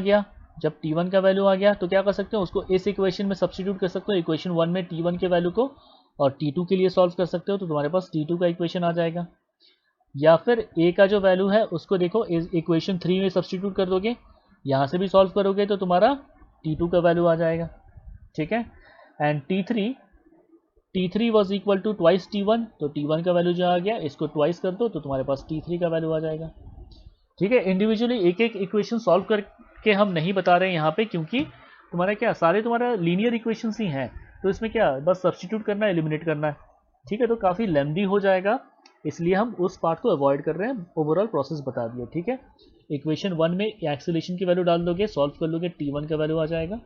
गया तो क्या कर सकते हो, उसको इस इक्वेशन में सब्स्टिट्यूट कर सकते हो इक्वेशन 1 में T1 के वैल्यू को, और T2 के लिए सॉल्व कर सकते हो, तो तुम्हारे पास T2 का इक्वेशन आ जाएगा। या फिर ए का जो वैल्यू है उसको देखो इक्वेशन 3 में सब्स्टिट्यूट कर दोगे, यहाँ से भी सॉल्व करोगे तो तुम्हारा T2 का वैल्यू आ जाएगा, ठीक है। And T3 was equal to twice T1, तो T1 का वैल्यू जो आ गया इसको ट्वाइस कर दो तो तुम्हारे पास T3 का वैल्यू आ जाएगा, ठीक है। इंडिविजुअली एक एक इक्वेशन सॉल्व करके हम नहीं बता रहे हैं यहाँ पे, क्योंकि तुम्हारा क्या सारे तुम्हारा लीनियर इक्वेशंस ही हैं, तो इसमें क्या बस सब्स्टिट्यूट करना है, एलिमिनेट करना है, ठीक है। तो काफ़ी लेंथी हो जाएगा, इसलिए हम उस पार्ट को अवॉइड कर रहे हैं, ओवरऑल प्रोसेस बता दिए, ठीक है। इक्वेशन 1 में एक्सेलरेशन की वैल्यू डाल दोगे, सॉल्व कर लोगे, T1 का वैल्यू आ जाएगा।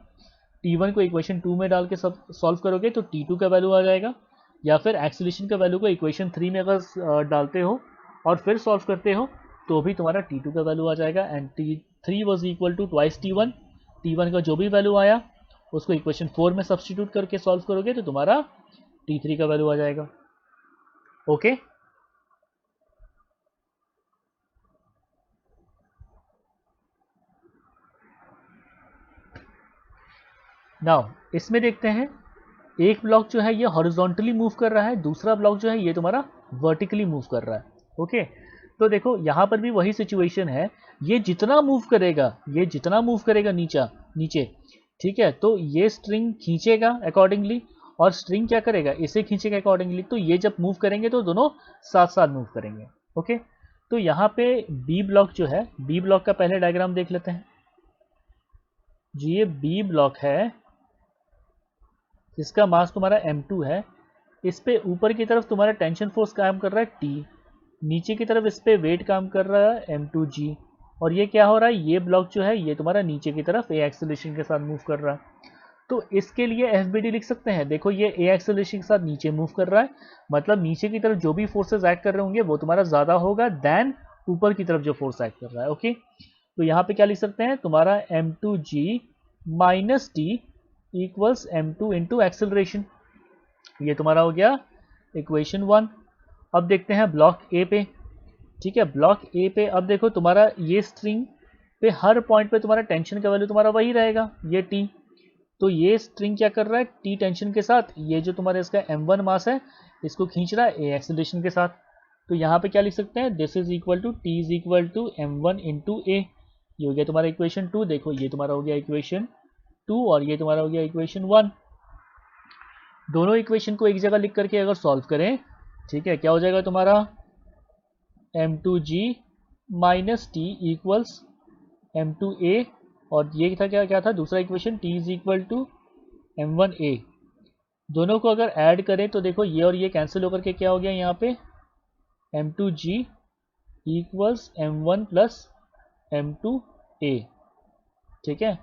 T1 को इक्वेशन 2 में डाल के सब सॉल्व करोगे तो T2 का वैल्यू आ जाएगा, या फिर एक्सेलरेशन का वैल्यू को इक्वेशन 3 में अगर डालते हो और फिर सॉल्व करते हो तो भी तुम्हारा T2 का वैल्यू आ जाएगा। And T3 was equal to twice T1 का जो भी वैल्यू आया उसको इक्वेशन 4 में सब्स्टिट्यूट करके सॉल्व करोगे तो तुम्हारा T3 का वैल्यू आ जाएगा, ओके। नाउ इसमें देखते हैं, एक ब्लॉक जो है ये हॉरिजॉन्टली मूव कर रहा है, दूसरा ब्लॉक जो है ये तुम्हारा वर्टिकली मूव कर रहा है, ओके। तो देखो यहाँ पर भी वही सिचुएशन है, ये जितना मूव करेगा नीचे, ठीक है, तो ये स्ट्रिंग खींचेगा अकॉर्डिंगली, और स्ट्रिंग क्या करेगा, इसे खींचेगा अकॉर्डिंगली, तो ये जब मूव करेंगे तो दोनों साथ साथ मूव करेंगे, ओके। तो यहाँ पे बी ब्लॉक जो है, बी ब्लॉक का पहले डायग्राम देख लेते हैं जी। ये बी ब्लॉक है, इसका मास तुम्हारा M2 है, इस पे ऊपर की तरफ तुम्हारा टेंशन फोर्स काम कर रहा है T, नीचे की तरफ इस पे वेट काम कर रहा है M2G, और ये क्या हो रहा है, ये ब्लॉक जो है ये तुम्हारा नीचे की तरफ A एक्सेलरेशन के साथ मूव कर रहा है, तो इसके लिए FBD लिख सकते हैं। देखो ये A एक्सेलरेशन के साथ नीचे मूव कर रहा है, मतलब नीचे की तरफ जो भी फोर्सेस एक्ट कर रहे होंगे वो तुम्हारा ज़्यादा होगा देन ऊपर की तरफ जो फोर्स एक्ट कर रहा है, ओके। तो यहाँ पे क्या लिख सकते हैं, तुम्हारा M2G minus T equals M2 into acceleration, ये तुम्हारा हो गया इक्वेशन 1। अब देखते हैं ब्लॉक ए पे, ठीक है। ब्लॉक ए पे अब देखो तुम्हारा ये स्ट्रिंग पे हर पॉइंट पे तुम्हारा टेंशन का वैल्यू तुम्हारा वही रहेगा, ये T, तो ये स्ट्रिंग क्या कर रहा है, T टेंशन के साथ, ये जो तुम्हारा इसका M1 मास है इसको खींच रहा है A एक्सेलरेशन के साथ, तो यहाँ पे क्या लिख सकते हैं, this is equal to T is equal to M1 into A, ये हो गया तुम्हारा इक्वेशन 2। देखो ये तुम्हारा हो गया इक्वेशन 2 और ये तुम्हारा हो गया इक्वेशन 1। दोनों इक्वेशन को एक जगह लिख करके अगर सॉल्व करें, ठीक है, क्या हो जाएगा तुम्हारा m2g minus T equals m2a, और ये था क्या क्या था दूसरा equation t is equal to m1a। दोनों को अगर ऐड करें तो देखो ये और ये कैंसिल होकर के क्या हो गया यहाँ पे m2g equals m1 plus m2a। ठीक है,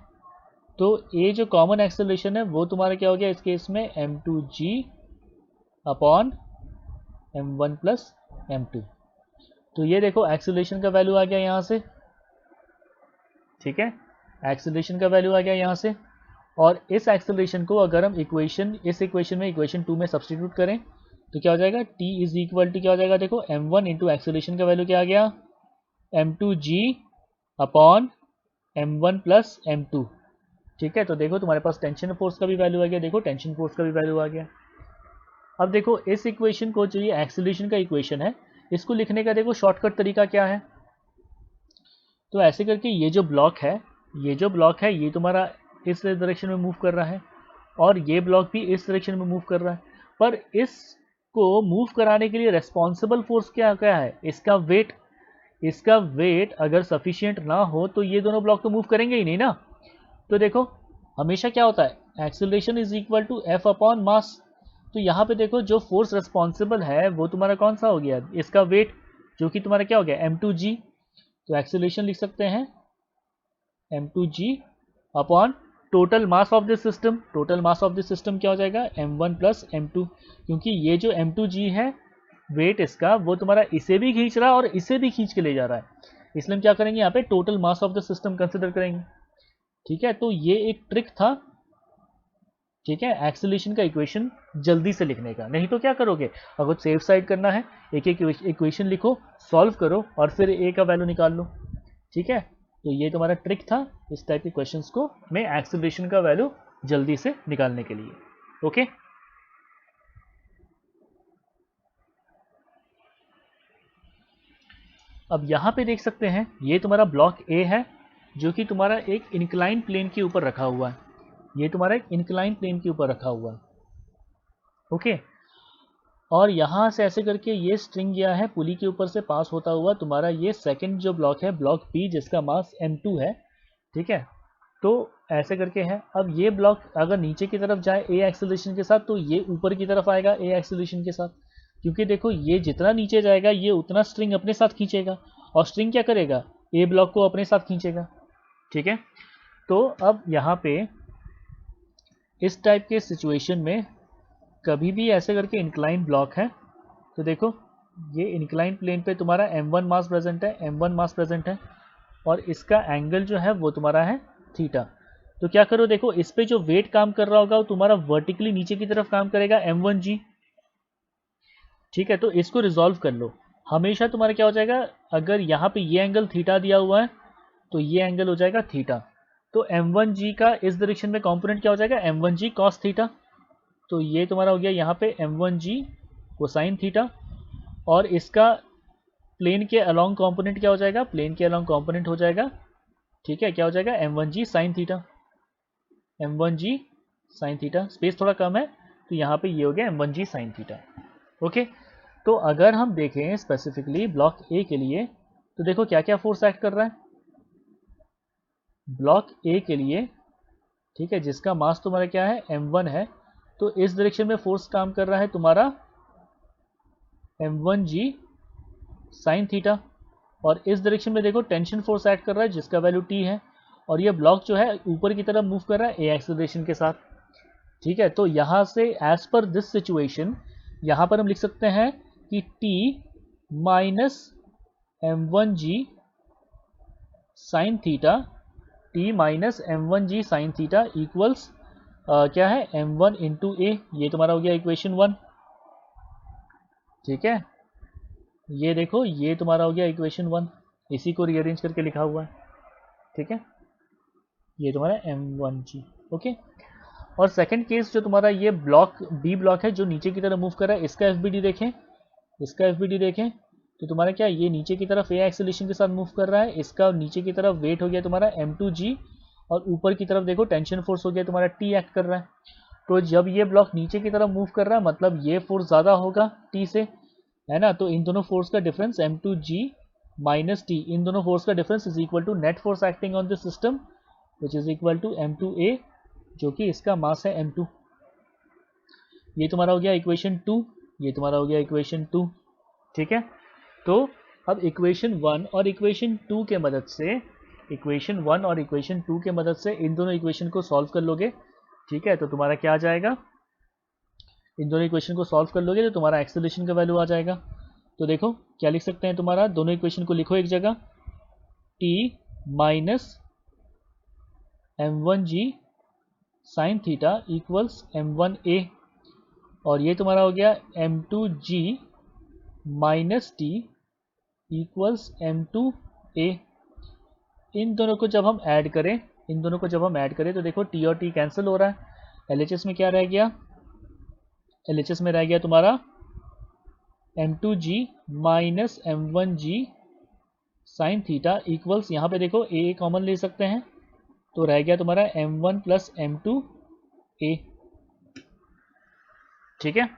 तो a जो कॉमन एक्सेलरेशन है वो तुम्हारा क्या हो गया इस केस में m2g upon m1 plus m2। तो ये देखो एक्सेलरेशन का वैल्यू आ गया यहाँ से, ठीक है, एक्सेलरेशन का वैल्यू आ गया यहाँ से। और इस एक्सेलरेशन को अगर हम इस इक्वेशन में इक्वेशन 2 में सब्सटीट्यूट करें तो क्या हो जाएगा t इज इक्वल टू क्या हो जाएगा देखो m1 इंटू एक्सेलरेशन का वैल्यू क्या आ गया m2g upon m1 plus m2। ठीक है, तो देखो तुम्हारे पास टेंशन फोर्स का भी वैल्यू आ गया, देखो टेंशन फोर्स का भी वैल्यू आ गया। अब देखो इस इक्वेशन को, जो ये एक्सेलरेशन का इक्वेशन है, इसको लिखने का देखो शॉर्टकट तरीका क्या है। तो ऐसे करके ये जो ब्लॉक है ये तुम्हारा इस डायरेक्शन में मूव कर रहा है और ये ब्लॉक भी इस डायरेक्शन में मूव कर रहा है, पर इसको मूव कराने के लिए रेस्पॉन्सिबल फोर्स क्या क्या है, इसका वेट अगर सफिशिएंट ना हो तो ये दोनों ब्लॉक तो मूव करेंगे ही नहीं ना। तो देखो हमेशा क्या होता है acceleration is equal to F upon mass. तो यहाँ पे देखो जो फोर्स रेस्पॉन्सिबल है वो तुम्हारा कौन सा हो गया, इसका वेट, जो कि तुम्हारा क्या हो गया m2g। तो एक्सेलरेशन लिख सकते हैं m2g upon total mass of this system. Total mass of this system क्या हो जाएगा m1 प्लस m2, क्योंकि ये जो m2g है वेट इसका वो तुम्हारा इसे भी खींच रहा है और इसे भी खींच के ले जा रहा है, इसलिए हम क्या करेंगे यहाँ पे total mass of the system consider करेंगे। ठीक है, तो ये एक ट्रिक था, ठीक है, एक्सेलरेशन का इक्वेशन जल्दी से लिखने का। नहीं तो क्या करोगे, अगर सेफ साइड करना है एक एक इक्वेशन लिखो, सॉल्व करो और फिर ए का वैल्यू निकाल लो। ठीक है, तो ये तुम्हारा ट्रिक था इस टाइप के क्वेश्चंस को में एक्सेलरेशन का वैल्यू जल्दी से निकालने के लिए। ओके, अब यहाँ पे देख सकते हैं ये तुम्हारा ब्लॉक ए है जो कि तुम्हारा एक इंक्लाइन प्लेन के ऊपर रखा हुआ है, ये तुम्हारा एक इंक्लाइन प्लेन के ऊपर रखा हुआ है। ओके, और यहाँ से ऐसे करके ये स्ट्रिंग गया है पुली के ऊपर से पास होता हुआ तुम्हारा ये सेकंड जो ब्लॉक है ब्लॉक बी जिसका मास m2 है। ठीक है, तो ऐसे करके है। अब ये ब्लॉक अगर नीचे की तरफ जाए a एक्सेलरेशन के साथ तो ये ऊपर की तरफ आएगा a एक्सेलरेशन के साथ, क्योंकि देखो ये जितना नीचे जाएगा ये उतना स्ट्रिंग अपने साथ खींचेगा और स्ट्रिंग क्या करेगा a ब्लॉक को अपने साथ खींचेगा। ठीक है, तो अब यहाँ पे इस टाइप के सिचुएशन में कभी भी ऐसे करके इंक्लाइन ब्लॉक है तो देखो ये इंक्लाइन प्लेन पे तुम्हारा m1 मास प्रेजेंट है और इसका एंगल जो है वो तुम्हारा है थीटा। तो क्या करो देखो इस पे जो वेट काम कर रहा होगा वो तुम्हारा वर्टिकली नीचे की तरफ काम करेगा m1g। ठीक है, तो इसको रिजॉल्व कर लो। हमेशा तुम्हारा क्या हो जाएगा, अगर यहाँ पे ये एंगल थीटा दिया हुआ है तो ये एंगल हो जाएगा थीटा, तो m1g का इस डायरेक्शन में कॉम्पोनेंट क्या हो जाएगा m1g कॉस थीटा। तो ये तुम्हारा हो गया यहाँ पे m1g कोसाइन थीटा, और इसका प्लेन के अलोंग कंपोनेंट क्या हो जाएगा, प्लेन के अलोंग कंपोनेंट हो जाएगा, ठीक है, क्या हो जाएगा m1g sine theta, m1g sine theta. Space थोड़ा कम है तो यहाँ पे ये हो गया m1g साइन थीटा। ओके, तो अगर हम देखें स्पेसिफिकली ब्लॉक ए के लिए तो देखो क्या क्या फोर्स एक्ट कर रहा है ब्लॉक ए के लिए। ठीक है, जिसका मास तुम्हारा क्या है m1 है, तो इस डायरेक्शन में फोर्स काम कर रहा है तुम्हारा m1g साइन थीटा, और इस डायरेक्शन में देखो टेंशन फोर्स एक्ट कर रहा है जिसका वैल्यू t है, और ये ब्लॉक जो है ऊपर की तरफ मूव कर रहा है a एक्सेलरेशन के साथ। ठीक है, तो यहाँ से एज पर दिस सिचुएशन यहाँ पर हम लिख सकते हैं कि t minus m1g sine theta, t minus m1g sine theta equals क्या है m1 इंटू ए। ये तुम्हारा हो गया इक्वेशन 1। ठीक है, ये देखो ये तुम्हारा हो गया इक्वेशन 1, इसी को रीअरेंज करके लिखा हुआ है। ठीक है, ये तुम्हारा m1g। ओके, और सेकंड केस जो तुम्हारा ये ब्लॉक बी ब्लॉक है जो नीचे की तरफ मूव कर रहा है, इसका एफबीडी देखें तो तुम्हारा क्या ये नीचे की तरफ ए एक्सेलरेशन के साथ मूव कर रहा है, इसका नीचे की तरफ वेट हो गया तुम्हारा m2g और ऊपर की तरफ देखो टेंशन फोर्स हो गया तुम्हारा टी एक्ट कर रहा है। तो जब ये ब्लॉक नीचे की तरफ मूव कर रहा है मतलब ये फोर्स ज़्यादा होगा टी से, है ना। तो इन दोनों फोर्स का डिफरेंस m2g माइनस टी, इन दोनों फोर्स का difference is equal to net force acting on this system which is equal to m2a, जो कि इसका मास है m2। ये तुम्हारा हो गया इक्वेशन 2, ये तुम्हारा हो गया इक्वेशन 2, ठीक है। तो अब इक्वेशन 1 और इक्वेशन 2 के मदद से, इक्वेशन 1 और इक्वेशन 2 के मदद से इन दोनों इक्वेशन को सॉल्व कर लोगे, ठीक है। तो तुम्हारा क्या आ जाएगा, इन दोनों इक्वेशन को सॉल्व कर लोगे तो तुम्हारा एक्सेलरेशन का वैल्यू आ जाएगा। तो देखो क्या लिख सकते हैं, तुम्हारा दोनों इक्वेशन को लिखो एक जगह, t minus m1g sine theta equals m1a, और ये तुम्हारा हो गया m2g minus T equals m2a। इन दोनों को जब हम ऐड करें, इन दोनों को जब हम ऐड करें तो देखो t और t कैंसिल हो रहा है। LHS में क्या रह गया, LHS में रह गया तुम्हारा m2g minus m1g sine theta equals, यहाँ पे देखो a कॉमन ले सकते हैं तो रह गया तुम्हारा m1 प्लस m2a, ठीक है।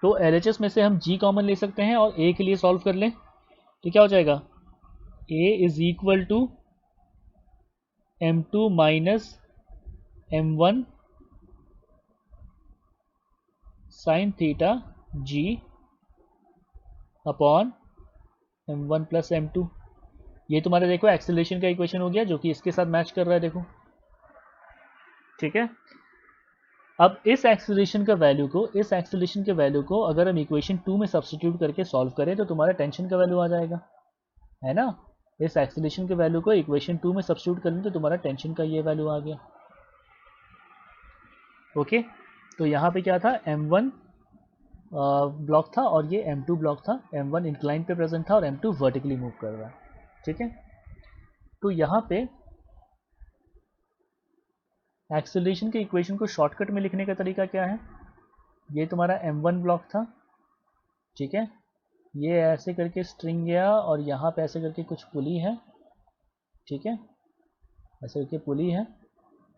तो LHS में से हम g कॉमन ले सकते हैं और a के लिए सॉल्व कर लें तो क्या हो जाएगा, a is equal to m2 minus m1 sine theta g upon m1 plus m2। ये तुम्हारे देखो एक्सेलरेशन का इक्वेशन हो गया जो कि इसके साथ मैच कर रहा है, देखो, ठीक है। अब इस एक्सेलरेशन का वैल्यू को, इस एक्सेलरेशन के वैल्यू को अगर हम इक्वेशन 2 में सब्स्टिट्यूट करके सॉल्व करें तो तुम्हारा टेंशन का वैल्यू आ जाएगा, है ना। इस एक्सेलरेशन के वैल्यू को इक्वेशन 2 में सब्स्टिट्यूट करें तो तुम्हारा टेंशन का ये वैल्यू आ गया, ओके। तो यहाँ पे क्या था, m1 ब्लॉक था और ये m2 ब्लॉक था। m1 इंक्लाइन पे प्रेजेंट था और m2 वर्टिकली मूव कर रहा है, ठीक है। तो यहाँ पे एक्सेलरेशन के इक्वेशन को शॉर्टकट में लिखने का तरीका क्या है, ये तुम्हारा m1 ब्लॉक था, ठीक है। ये ऐसे करके स्ट्रिंग गया और यहाँ पे ऐसे करके कुछ पुली है, ठीक है, ऐसे करके पुली है,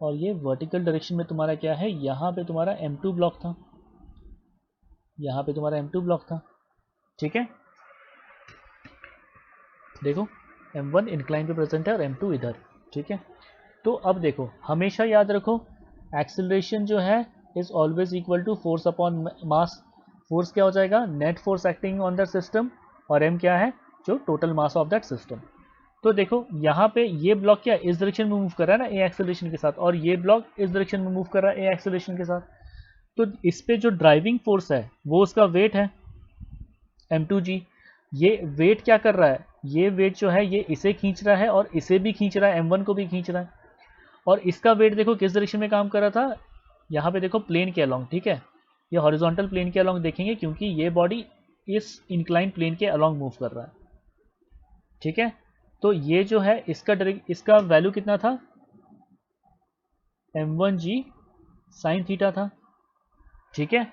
और ये वर्टिकल डायरेक्शन में तुम्हारा क्या है, यहाँ पे तुम्हारा m2 ब्लॉक था, यहाँ पे तुम्हारा m2 ब्लॉक था, ठीक है। देखो m1 इंक्लाइन पे प्रेजेंट है और m2 इधर, ठीक है। तो अब देखो हमेशा याद रखो एक्सेलरेशन जो है is always equal to force upon mass. Force क्या हो जाएगा, net force acting on that system, और m क्या है, जो total mass of that system. तो देखो यहाँ पे ये ब्लॉक क्या इस डायरेक्शन में मूव कर रहा है ना a एक्सेलरेशन के साथ, और ये ब्लॉक इस डायरेक्शन में मूव कर रहा है a एक्सेलरेशन के साथ। तो इस पे जो ड्राइविंग फोर्स है वो उसका वेट है m2g। ये वेट क्या कर रहा है, ये वेट जो है ये इसे खींच रहा है और इसे भी खींच रहा है, m1 को भी खींच रहा है। और इसका वेट देखो किस डायरेक्शन में काम कर रहा था, यहाँ पे देखो प्लेन के अलोंग, ठीक है। ये हॉरिजॉन्टल प्लेन के अलोंग देखेंगे क्योंकि ये बॉडी इस इंक्लाइन प्लेन के अलोंग मूव कर रहा है, ठीक है। तो ये जो है इसका वैल्यू कितना था, m1g साइन थीटा था, ठीक है।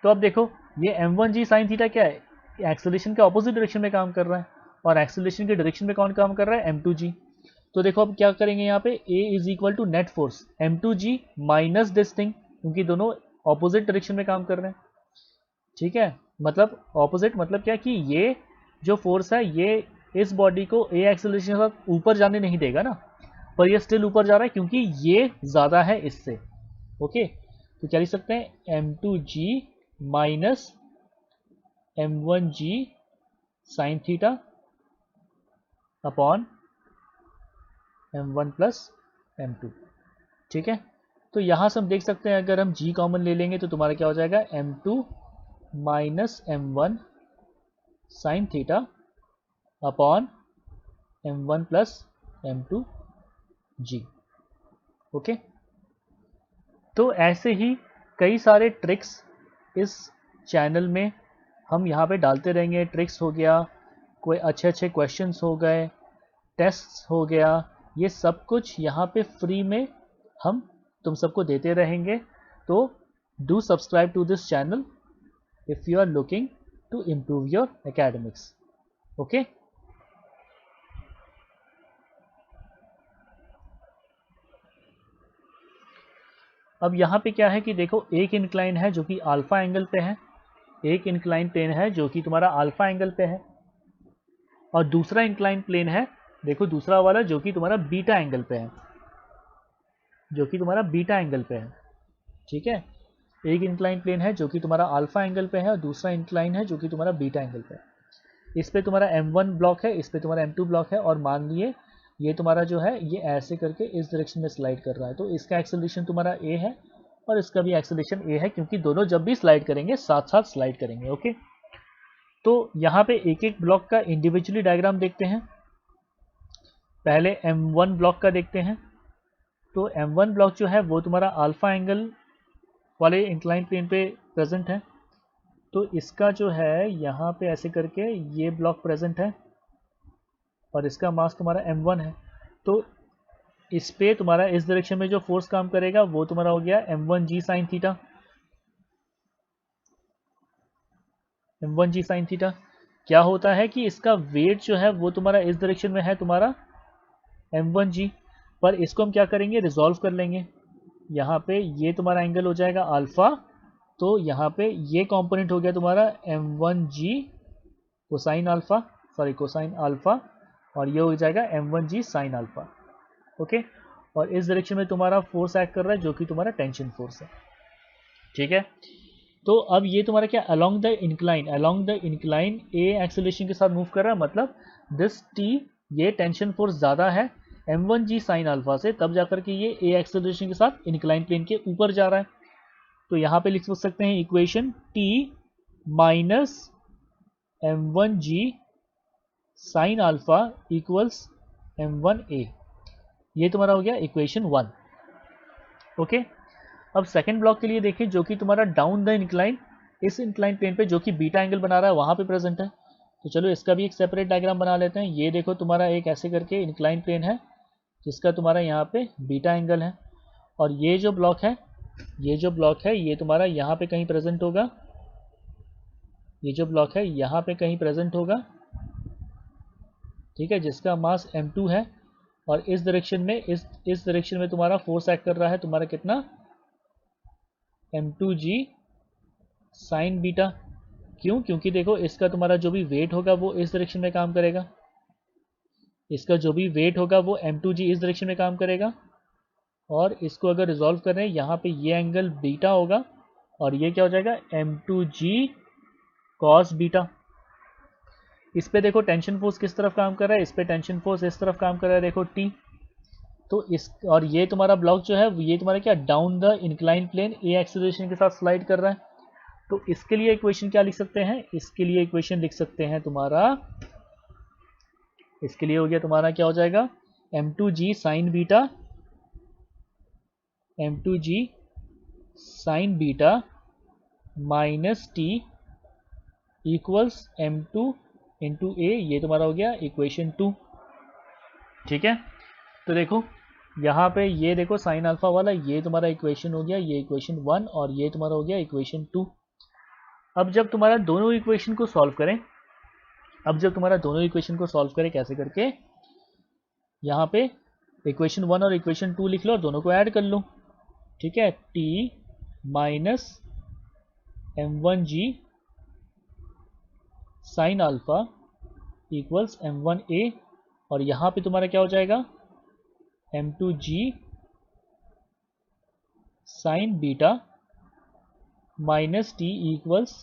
तो अब देखो ये m1g साइन थीटा क्या है, एक्सेलरेशन के ऑपोजिट डायरेक्शन में काम कर रहा है, और एक्सेलरेशन के डायरेक्शन में कौन काम कर रहा है, m2g। तो देखो अब क्या करेंगे, यहाँ पे a is equal to net force m2g minus this thing, क्योंकि दोनों ऑपोजिट डायरेक्शन में काम कर रहे हैं, ठीक है। मतलब ऑपोजिट मतलब क्या कि ये जो फोर्स है ये इस बॉडी को a एक्सेलरेशन के साथ ऊपर जाने नहीं देगा ना, पर ये स्टिल ऊपर जा रहा है क्योंकि ये ज़्यादा है इससे, ओके। तो क्या लिख सकते हैं, m2g minus m1g sine theta upon m1 plus m2, ठीक है। तो यहाँ से हम देख सकते हैं अगर हम g कॉमन ले लेंगे तो तुम्हारा क्या हो जाएगा, m2 minus m1 sine theta upon m1 plus m2g, okay. तो ऐसे ही कई सारे ट्रिक्स इस चैनल में हम यहाँ पे डालते रहेंगे। ट्रिक्स हो गया, कोई अच्छे अच्छे क्वेश्चंस हो गए, टेस्ट्स हो गया, ये सब कुछ यहाँ पे फ्री में हम तुम सबको देते रहेंगे। तो do subscribe to this channel if you are looking to improve your academics, okay. अब यहाँ पे क्या है कि देखो एक इंक्लाइन है जो कि अल्फा एंगल पे है, एक इंक्लाइन प्लेन है जो कि तुम्हारा अल्फा एंगल पे है, और दूसरा इंक्लाइन प्लेन है देखो दूसरा वाला जो कि तुम्हारा बीटा एंगल पे है, जो कि तुम्हारा बीटा एंगल पे है। ठीक है, एक इंक्लाइन प्लेन है जो कि तुम्हारा अल्फा एंगल पे है और दूसरा इंक्लाइन है जो कि तुम्हारा बीटा एंगल पे है। इस पे तुम्हारा m1 ब्लॉक है, इस पे तुम्हारा m2 ब्लॉक है, और मान लिए ये तुम्हारा जो है ये ऐसे करके इस डायरेक्शन में स्लाइड कर रहा है, तो इसका एक्सेलरेशन तुम्हारा a है और इसका भी एक्सेलरेशन a है, क्योंकि दोनों जब भी स्लाइड करेंगे साथ साथ स्लाइड करेंगे। ओके, तो यहाँ पे एक एक ब्लॉक का इंडिविजुअली डायग्राम देखते हैं। पहले m1 ब्लॉक का देखते हैं। तो m1 ब्लॉक जो है वो तुम्हारा अल्फा एंगल वाले इंक्लाइन प्लेन पे प्रेजेंट है, तो इसका जो है यहाँ पे ऐसे करके ये ब्लॉक प्रेजेंट है और इसका मास तुम्हारा m1 है। तो इस पे तुम्हारा इस डायरेक्शन में जो फोर्स काम करेगा वो तुम्हारा हो गया m1g sine theta, m1g sine theta. क्या होता है कि इसका वेट जो है वो तुम्हारा इस डायरेक्शन में है तुम्हारा m1g, पर इसको हम क्या करेंगे, रिजॉल्व कर लेंगे। यहाँ पे ये तुम्हारा एंगल हो जाएगा अल्फा, तो यहाँ पे ये कंपोनेंट हो गया तुम्हारा m1g cosine alpha, sorry cosine alpha, और ये हो जाएगा m1g साइन अल्फा। ओके, और इस डायरेक्शन में तुम्हारा फोर्स एक्ट कर रहा है जो कि तुम्हारा टेंशन फोर्स है। ठीक है, तो अब ये तुम्हारा क्या along the incline A acceleration के साथ मूव कर रहा है, मतलब दिस टी ये टेंशन फोर्स ज़्यादा है m1g साइन अल्फा से, तब जाकर के ये ए एक्सेलरेशन के साथ इंक्लाइन प्लेन के ऊपर जा रहा है। तो यहाँ पे लिख सकते हैं equation t minus m1g sine alpha equals m1a, ये तुम्हारा हो गया इक्वेशन 1। ओके, अब सेकंड ब्लॉक के लिए देखिए जो कि तुम्हारा डाउन द इंक्लाइन, इस इंक्लाइन प्लेन पे जो कि बीटा एंगल बना रहा है वहाँ पे प्रेजेंट है। तो चलो इसका भी एक सेपरेट डायग्राम बना लेते हैं। ये देखो तुम्हारा एक ऐसे करके इंक्लाइन प्लेन है जिसका तुम्हारा यहाँ पे बीटा एंगल है, और ये जो ब्लॉक है ये तुम्हारा यहाँ पे कहीं प्रेजेंट होगा, ये जो ब्लॉक है यहाँ पे कहीं प्रेजेंट होगा। ठीक है, जिसका मास m2 है, और इस डायरेक्शन में तुम्हारा फोर्स एक्ट कर रहा है तुम्हारा कितना, m2g साइन बीटा। क्यों, क्योंकि देखो इसका तुम्हारा जो भी वेट होगा वो इस डायरेक्शन में काम करेगा, इसका जो भी वेट होगा वो m2g इस डायरेक्शन में काम करेगा, और इसको अगर रिजॉल्व कर रहे हैं यहाँ पे ये एंगल बीटा होगा और ये क्या हो जाएगा m2g cos बीटा। इस पे देखो टेंशन फोर्स किस तरफ काम कर रहा है, इस पे टेंशन फोर्स इस तरफ काम कर रहा है, देखो t। तो इस और ये तुम्हारा ब्लॉक जो है ये तुम्हारा क्या down the incline plane a acceleration के साथ स्लाइड कर रहा है। तो इसके लिए इक्वेशन क्या लिख सकते हैं, इसके लिए इक्वेशन लिख सकते हैं तुम्हारा, इसके लिए हो गया तुम्हारा क्या हो जाएगा m2g sine beta, m2g sine beta minus t equals m2 into A, ये तुम्हारा हो गया इक्वेशन 2। ठीक है, तो देखो यहाँ पे ये देखो साइन अल्फा वाला ये तुम्हारा इक्वेशन हो गया, ये इक्वेशन 1, और ये तुम्हारा हो गया इक्वेशन 2। अब जब तुम्हारा दोनों इक्वेशन को सॉल्व करें, कैसे करके, यहाँ पे इक्वेशन 1 और इक्वेशन 2 लिख लो और दोनों को ऐड कर लो। ठीक है, t minus m1g sine alpha equals m1a, और यहाँ पे तुम्हारा क्या हो जाएगा m2g sine beta minus t equals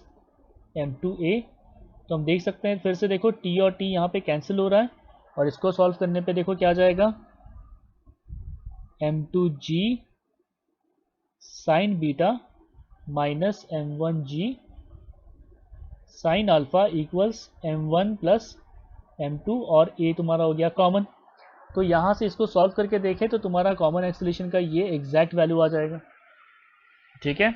m2a। तो हम देख सकते हैं फिर से, देखो t और t यहाँ पे कैंसिल हो रहा है, और इसको सॉल्व करने पे देखो क्या आ जाएगा m2g sine beta minus m1g sine alpha equals m1 plus m2, और a तुम्हारा हो गया कॉमन। तो यहाँ से इसको सॉल्व करके देखें तो तुम्हारा कॉमन एक्सेलरेशन का ये एग्जैक्ट वैल्यू आ जाएगा। ठीक है,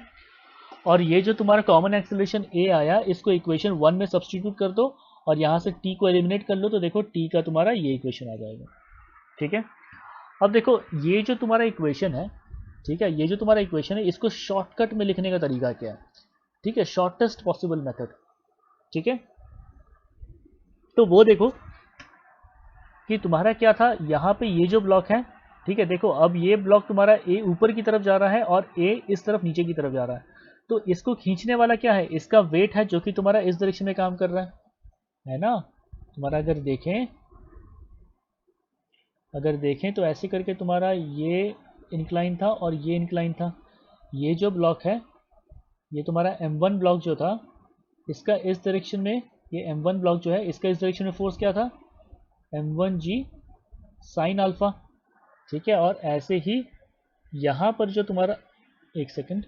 और ये जो तुम्हारा कॉमन एक्सेलरेशन a आया इसको इक्वेशन 1 में सब्स्टिट्यूट कर दो और यहाँ से t को एलिमिनेट कर लो, तो देखो t का तुम्हारा ये इक्वेशन आ जाएगा। ठीक है, अब देखो ये जो तुम्हारा इक्वेशन है, ठीक है, ये जो तुम्हारा इक्वेशन है इसको शॉर्टकट में लिखने का तरीका क्या है। ठीक है, शॉर्टेस्ट पॉसिबल मेथड। ठीक है, तो वो देखो कि तुम्हारा क्या था, यहाँ पे ये जो ब्लॉक है, ठीक है, देखो अब ये ब्लॉक तुम्हारा ए ऊपर की तरफ जा रहा है और ए इस तरफ नीचे की तरफ जा रहा है, तो इसको खींचने वाला क्या है, इसका वेट है जो कि तुम्हारा इस डायरेक्शन में काम कर रहा है ना। तुम्हारा अगर देखें तो ऐसे करके तुम्हारा ये इंक्लाइन था और ये इंक्लाइन था। ये जो ब्लॉक है ये तुम्हारा M1 ब्लॉक जो था, इसका इस डायरेक्शन में, ये M1 ब्लॉक जो है इसका इस डायरेक्शन में फोर्स क्या था, M1G साइन अल्फा। ठीक है, और ऐसे ही यहाँ पर जो तुम्हारा, एक सेकंड,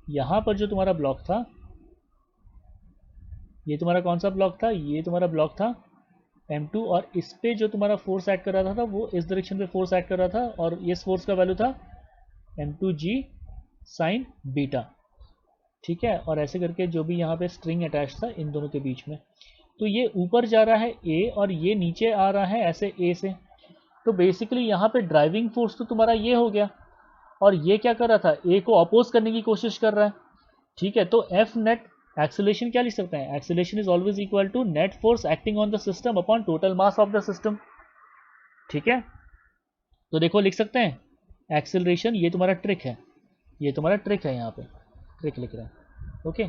यहाँ पर जो तुम्हारा ब्लॉक था, ये तुम्हारा कौन सा ब्लॉक था, ये तुम्हारा ब्लॉक था M2, और इस पे जो तुम्हारा फोर्स ऐड कर रहा था वो इस डायरेक्शन पे फोर्स ऐड कर रहा था, और इस फोर्स का वैल्यू था M2G साइन बीटा। ठीक है, और ऐसे करके जो भी यहाँ पे स्ट्रिंग अटैच था इन दोनों के बीच में, तो ये ऊपर जा रहा है ए और ये नीचे आ रहा है ऐसे ए से। तो बेसिकली यहाँ पे ड्राइविंग फोर्स तो तुम्हारा ये हो गया, और ये क्या कर रहा था, ए को अपोज करने की कोशिश कर रहा है। ठीक है, तो एफ नेट एक्सेलरेशन क्या लिख सकते हैं, acceleration is always equal to net force acting on the system upon total mass of the system. ठीक है, तो देखो लिख सकते हैं एक्सेलरेशन, ये तुम्हारा ट्रिक है, ये तुम्हारा ट्रिक है, यहाँ पे ट्रिक लिख रहे हैं। ओके,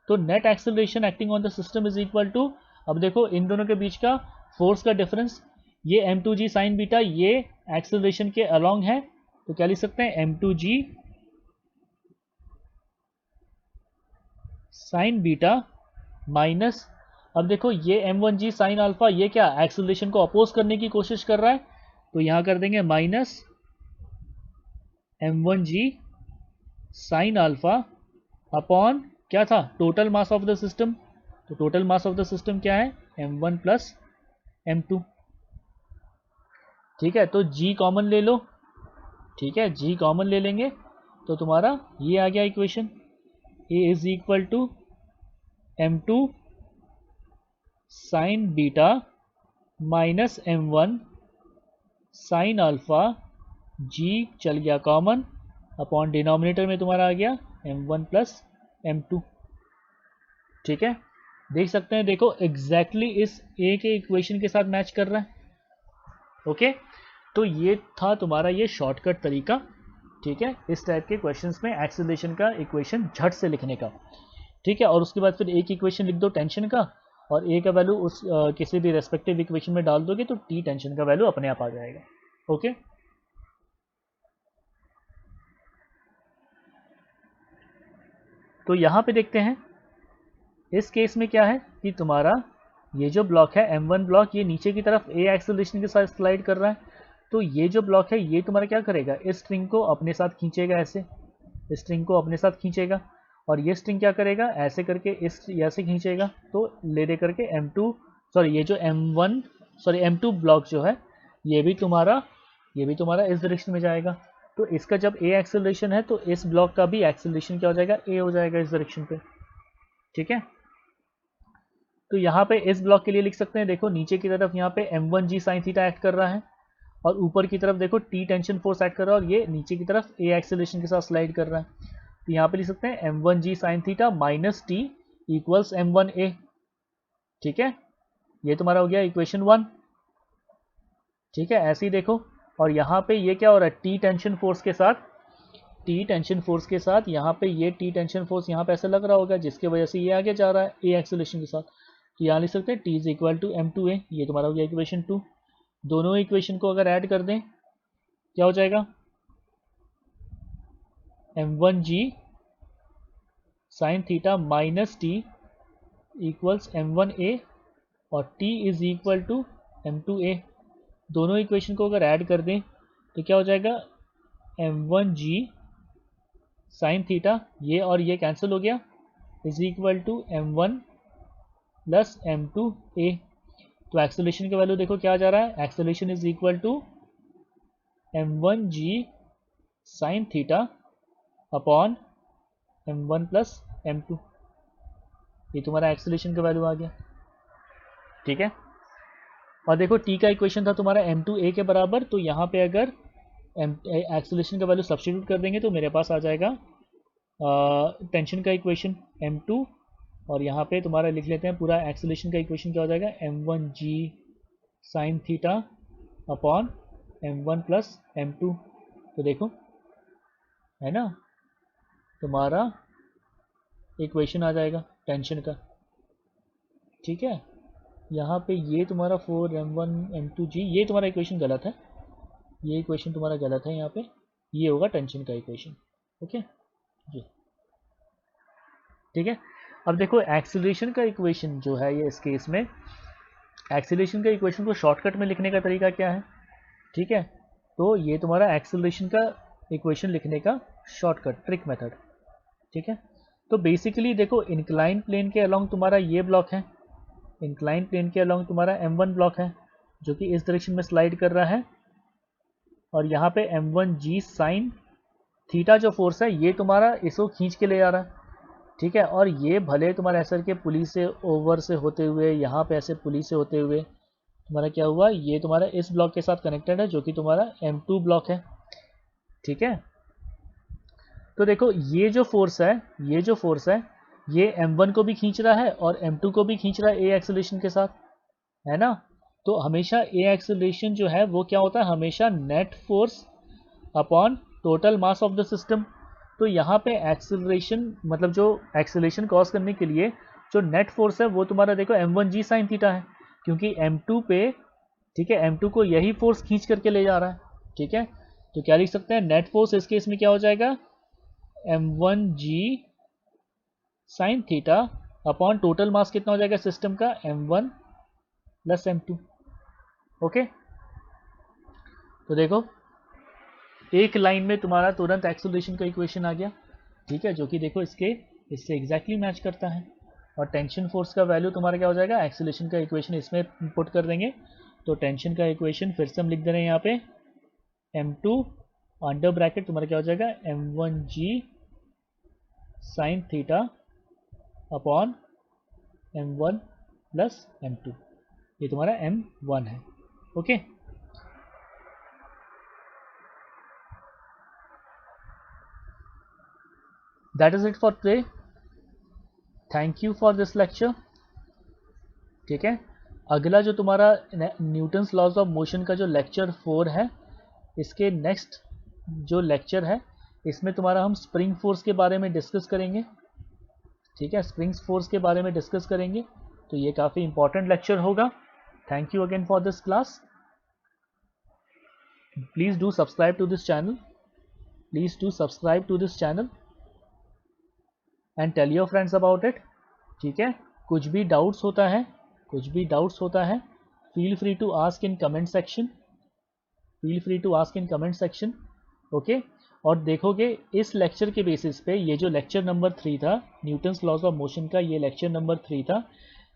तो net acceleration acting on the system is equal to, अब देखो इन दोनों के बीच का फोर्स का डिफरेंस, ये M2G साइन बीटा ये एक्सेलरेशन के अलोंग है, तो क्या लिख सकते हैं M2G साइन बीटा माइनस, अब देखो ये M1G साइन अल्फा ये क्या एक्सेलरेशन को अपोज करने की कोशिश कर रहा है, तो यहां कर देंगे minus M1G sine alpha upon क्या था, total mass of the system. तो total mass of the system क्या है, M1 प्लस M2। ठीक है, तो G कॉमन ले लो। ठीक है, G कॉमन ले लेंगे तो तुम्हारा ये आ गया equation, A is equal to M2 sine beta minus M1 sine alpha, G चल गया कॉमन, अपॉन डिनोमिनेटर में तुम्हारा आ गया M1 प्लस M2। ठीक है, देख सकते हैं, देखो एग्जैक्टली इस A के इक्वेशन के साथ मैच कर रहा है। ओके, तो ये था तुम्हारा ये शॉर्टकट तरीका। ठीक है, इस टाइप के क्वेश्चंस में एक्सेलरेशन का इक्वेशन झट से लिखने का। ठीक है, और उसके बाद फिर एक इक्वेशन लिख दो टेंशन का, और ए का वैल्यू उस किसी भी रेस्पेक्टिव इक्वेशन में डाल दोगे तो टी टेंशन का वैल्यू अपने आप आ जाएगा। ओके, तो यहाँ पे देखते हैं इस केस में क्या है कि तुम्हारा ये जो ब्लॉक है M1 ब्लॉक, ये नीचे की तरफ ए एक्सेलरेशन के साथ स्लाइड कर रहा है, तो ये जो ब्लॉक है ये तुम्हारा क्या करेगा, इस स्ट्रिंग को अपने साथ खींचेगा, ऐसे स्ट्रिंग को अपने साथ खींचेगा, और ये स्ट्रिंग क्या करेगा, ऐसे करके इस ऐसे खींचेगा, तो ले दे करके M2 सॉरी ये जो M2 ब्लॉक जो है ये भी तुम्हारा इस डायरेक्शन में जाएगा। तो इसका जब ए एक्सेलरेशन है तो इस ब्लॉक का भी एक्सेलरेशन क्या हो जाएगा, ए हो जाएगा इस डायरेक्शन पे। ठीक है, तो यहाँ पे इस ब्लॉक के लिए लिख सकते हैं, देखो नीचे की तरफ यहाँ पे M1G साइन थीटा एक्ट कर रहा है, और ऊपर की तरफ देखो टी टेंशन फोर्स एक्ट कर रहा है, और ये नीचे की तरफ ए एक्सेलरेशन के साथ स्लाइड कर रहा है। तो यहाँ पे लिख सकते हैं M1G sine theta minus T equals M1A। ठीक है, ये तुम्हारा हो गया इक्वेशन 1। ठीक है, ऐसे ही देखो, और यहाँ पे ये क्या हो रहा है, टी टेंशन फोर्स के साथ यहाँ पे ये टी टेंशन फोर्स यहाँ पे ऐसे लग रहा होगा, जिसके वजह से ये आगे जा रहा है ए एक्सेलरेशन के साथ। तो यहाँ लिख सकते हैं T is equal to M2A, ये तुम्हारा हो गया इक्वेशन 2। दोनों इक्वेशन को अगर ऐड कर दें क्या हो जाएगा, M1G sine theta minus T equals M1A, और T is equal to M2A। दोनों इक्वेशन को अगर ऐड कर दें तो क्या हो जाएगा, M1G साइन थीटा, ये और ये कैंसिल हो गया, is equal to M1 plus M2A। तो एक्सेलरेशन का वैल्यू देखो क्या जा रहा है, acceleration is equal to M1G sine theta upon M1 plus M2, ये तुम्हारा एक्सेलरेशन का वैल्यू आ गया। ठीक है, और देखो टी का इक्वेशन था तुम्हारा M2A के बराबर, तो यहाँ पे अगर एक्सेलरेशन का वैल्यू सब्स्टिट्यूट कर देंगे तो मेरे पास आ जाएगा टेंशन का इक्वेशन M2, और यहाँ पे तुम्हारा लिख लेते हैं पूरा एक्सेलरेशन का इक्वेशन क्या हो जाएगा, M1G sine theta upon m1 plus m2। तो देखो है ना, तुम्हारा इक्वेशन आ जाएगा टेंशन का। ठीक है, यहाँ पे ये तुम्हारा 4m1m2g, ये तुम्हारा इक्वेशन गलत है, ये इक्वेशन तुम्हारा गलत है, यहाँ पे ये होगा टेंशन का इक्वेशन। ओके जी, ठीक है। अब देखो एक्सीलरेशन का इक्वेशन जो है, ये इस केस में एक्सीलरेशन का इक्वेशन को शॉर्टकट में लिखने का तरीका क्या है? ठीक है, तो ये तुम्हारा एक्सीलरेशन का इक्वेशन लिखने का शॉर्टकट ट्रिक मेथड। ठीक है, तो बेसिकली देखो इंक्लाइन प्लेन के अलोंग तुम्हारा ये ब्लॉक है, इंक्लाइन प्लेन के अलोंग तुम्हारा m1 ब्लॉक है जो कि इस डायरेक्शन में स्लाइड कर रहा है, और यहाँ पे m1g साइन थीटा जो फोर्स है ये तुम्हारा इसको खींच के ले जा रहा है। ठीक है, और ये भले तुम्हारा ऐसा के पुली से ओवर से होते हुए यहाँ पे ऐसे पुली से होते हुए तुम्हारा क्या हुआ, ये तुम्हारा इस ब्लॉक के साथ कनेक्टेड है जो कि तुम्हारा m2 ब्लॉक है। ठीक है, तो देखो ये जो फोर्स है, ये जो फोर्स है ये m1 को भी खींच रहा है और m2 को भी खींच रहा है a एक्सेलरेशन के साथ, है ना। तो हमेशा a एक्सेलरेशन जो है वो क्या होता है, हमेशा net force upon total mass of the system. तो यहाँ पे एक्सेलरेशन मतलब जो एक्सेलरेशन कॉज करने के लिए जो नेट फोर्स है वो तुम्हारा देखो m1g साइन थीटा है, क्योंकि m2 पे, ठीक है, m2 को यही फोर्स खींच करके ले जा रहा है। ठीक है, तो क्या लिख सकते हैं, नेट फोर्स इस केस में क्या हो जाएगा, m1g sine theta upon total mass कितना हो जाएगा सिस्टम का, m1 प्लस m2। ओके, तो देखो एक लाइन में तुम्हारा तुरंत एक्सेलरेशन का इक्वेशन आ गया। ठीक है, जो कि देखो इससे एग्जैक्टली मैच करता है। और टेंशन फोर्स का वैल्यू तुम्हारा क्या हो जाएगा, एक्सेलरेशन का इक्वेशन इसमें पुट कर देंगे। तो टेंशन का इक्वेशन फिर से हम लिख दे रहे हैं यहाँ पे, m2 अंडर ब्रैकेट तुम्हारा क्या हो जाएगा, m1g sine theta upon m1 plus m2, ये तुम्हारा m1 है। Okay, that is it for today, thank you for this lecture. ठीक है, अगला जो तुम्हारा न्यूटन्स लॉज ऑफ मोशन का जो लेक्चर 4 है, इसके नेक्स्ट जो लेक्चर है इसमें तुम्हारा हम स्प्रिंग फोर्स के बारे में डिस्कस करेंगे। ठीक है, स्प्रिंग फोर्स के बारे में डिस्कस करेंगे, तो ये काफ़ी इंपॉर्टेंट लेक्चर होगा। Thank you again for this class. Please do subscribe to this channel, please do subscribe to this channel and tell your friends about it. ठीक है, कुछ भी डाउट्स होता है, कुछ भी डाउट्स होता है, feel free to ask in comment section, feel free to ask in comment section. Okay, और देखोगे इस लेक्चर के बेसिस पे, ये जो लेक्चर नंबर 3 था न्यूटन्स लॉज ऑफ मोशन का, ये लेक्चर नंबर 3 था,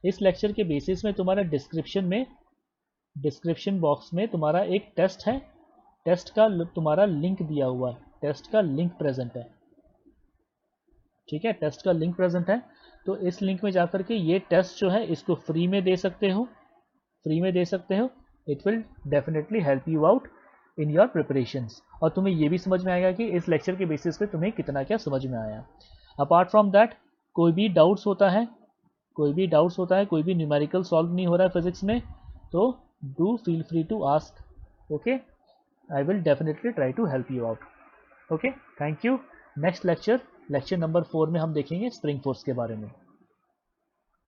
इस लेक्चर के बेसिस में तुम्हारा डिस्क्रिप्शन बॉक्स में तुम्हारा एक टेस्ट है, टेस्ट का तुम्हारा लिंक दिया हुआ है, टेस्ट का लिंक प्रेजेंट है। ठीक है, टेस्ट का लिंक प्रेजेंट है, तो इस लिंक में जाकर के ये टेस्ट जो है इसको फ्री में दे सकते हो, फ्री में दे सकते हो। It will definitely help you out in your preparations, और तुम्हें ये भी समझ में आएगा कि इस लेक्चर के बेसिस पे तुम्हें कितना क्या समझ में आया। अपार्ट फ्रॉम दैट कोई भी डाउट्स होता है, कोई भी डाउट्स होता है, कोई भी न्यूमेरिकल सॉल्व नहीं हो रहा है फिजिक्स में, तो do feel free to ask. Okay, I will definitely try to help you out. Okay, thank you. Next lecture, lecture number 4 में हम देखेंगे स्प्रिंग फोर्स के बारे में।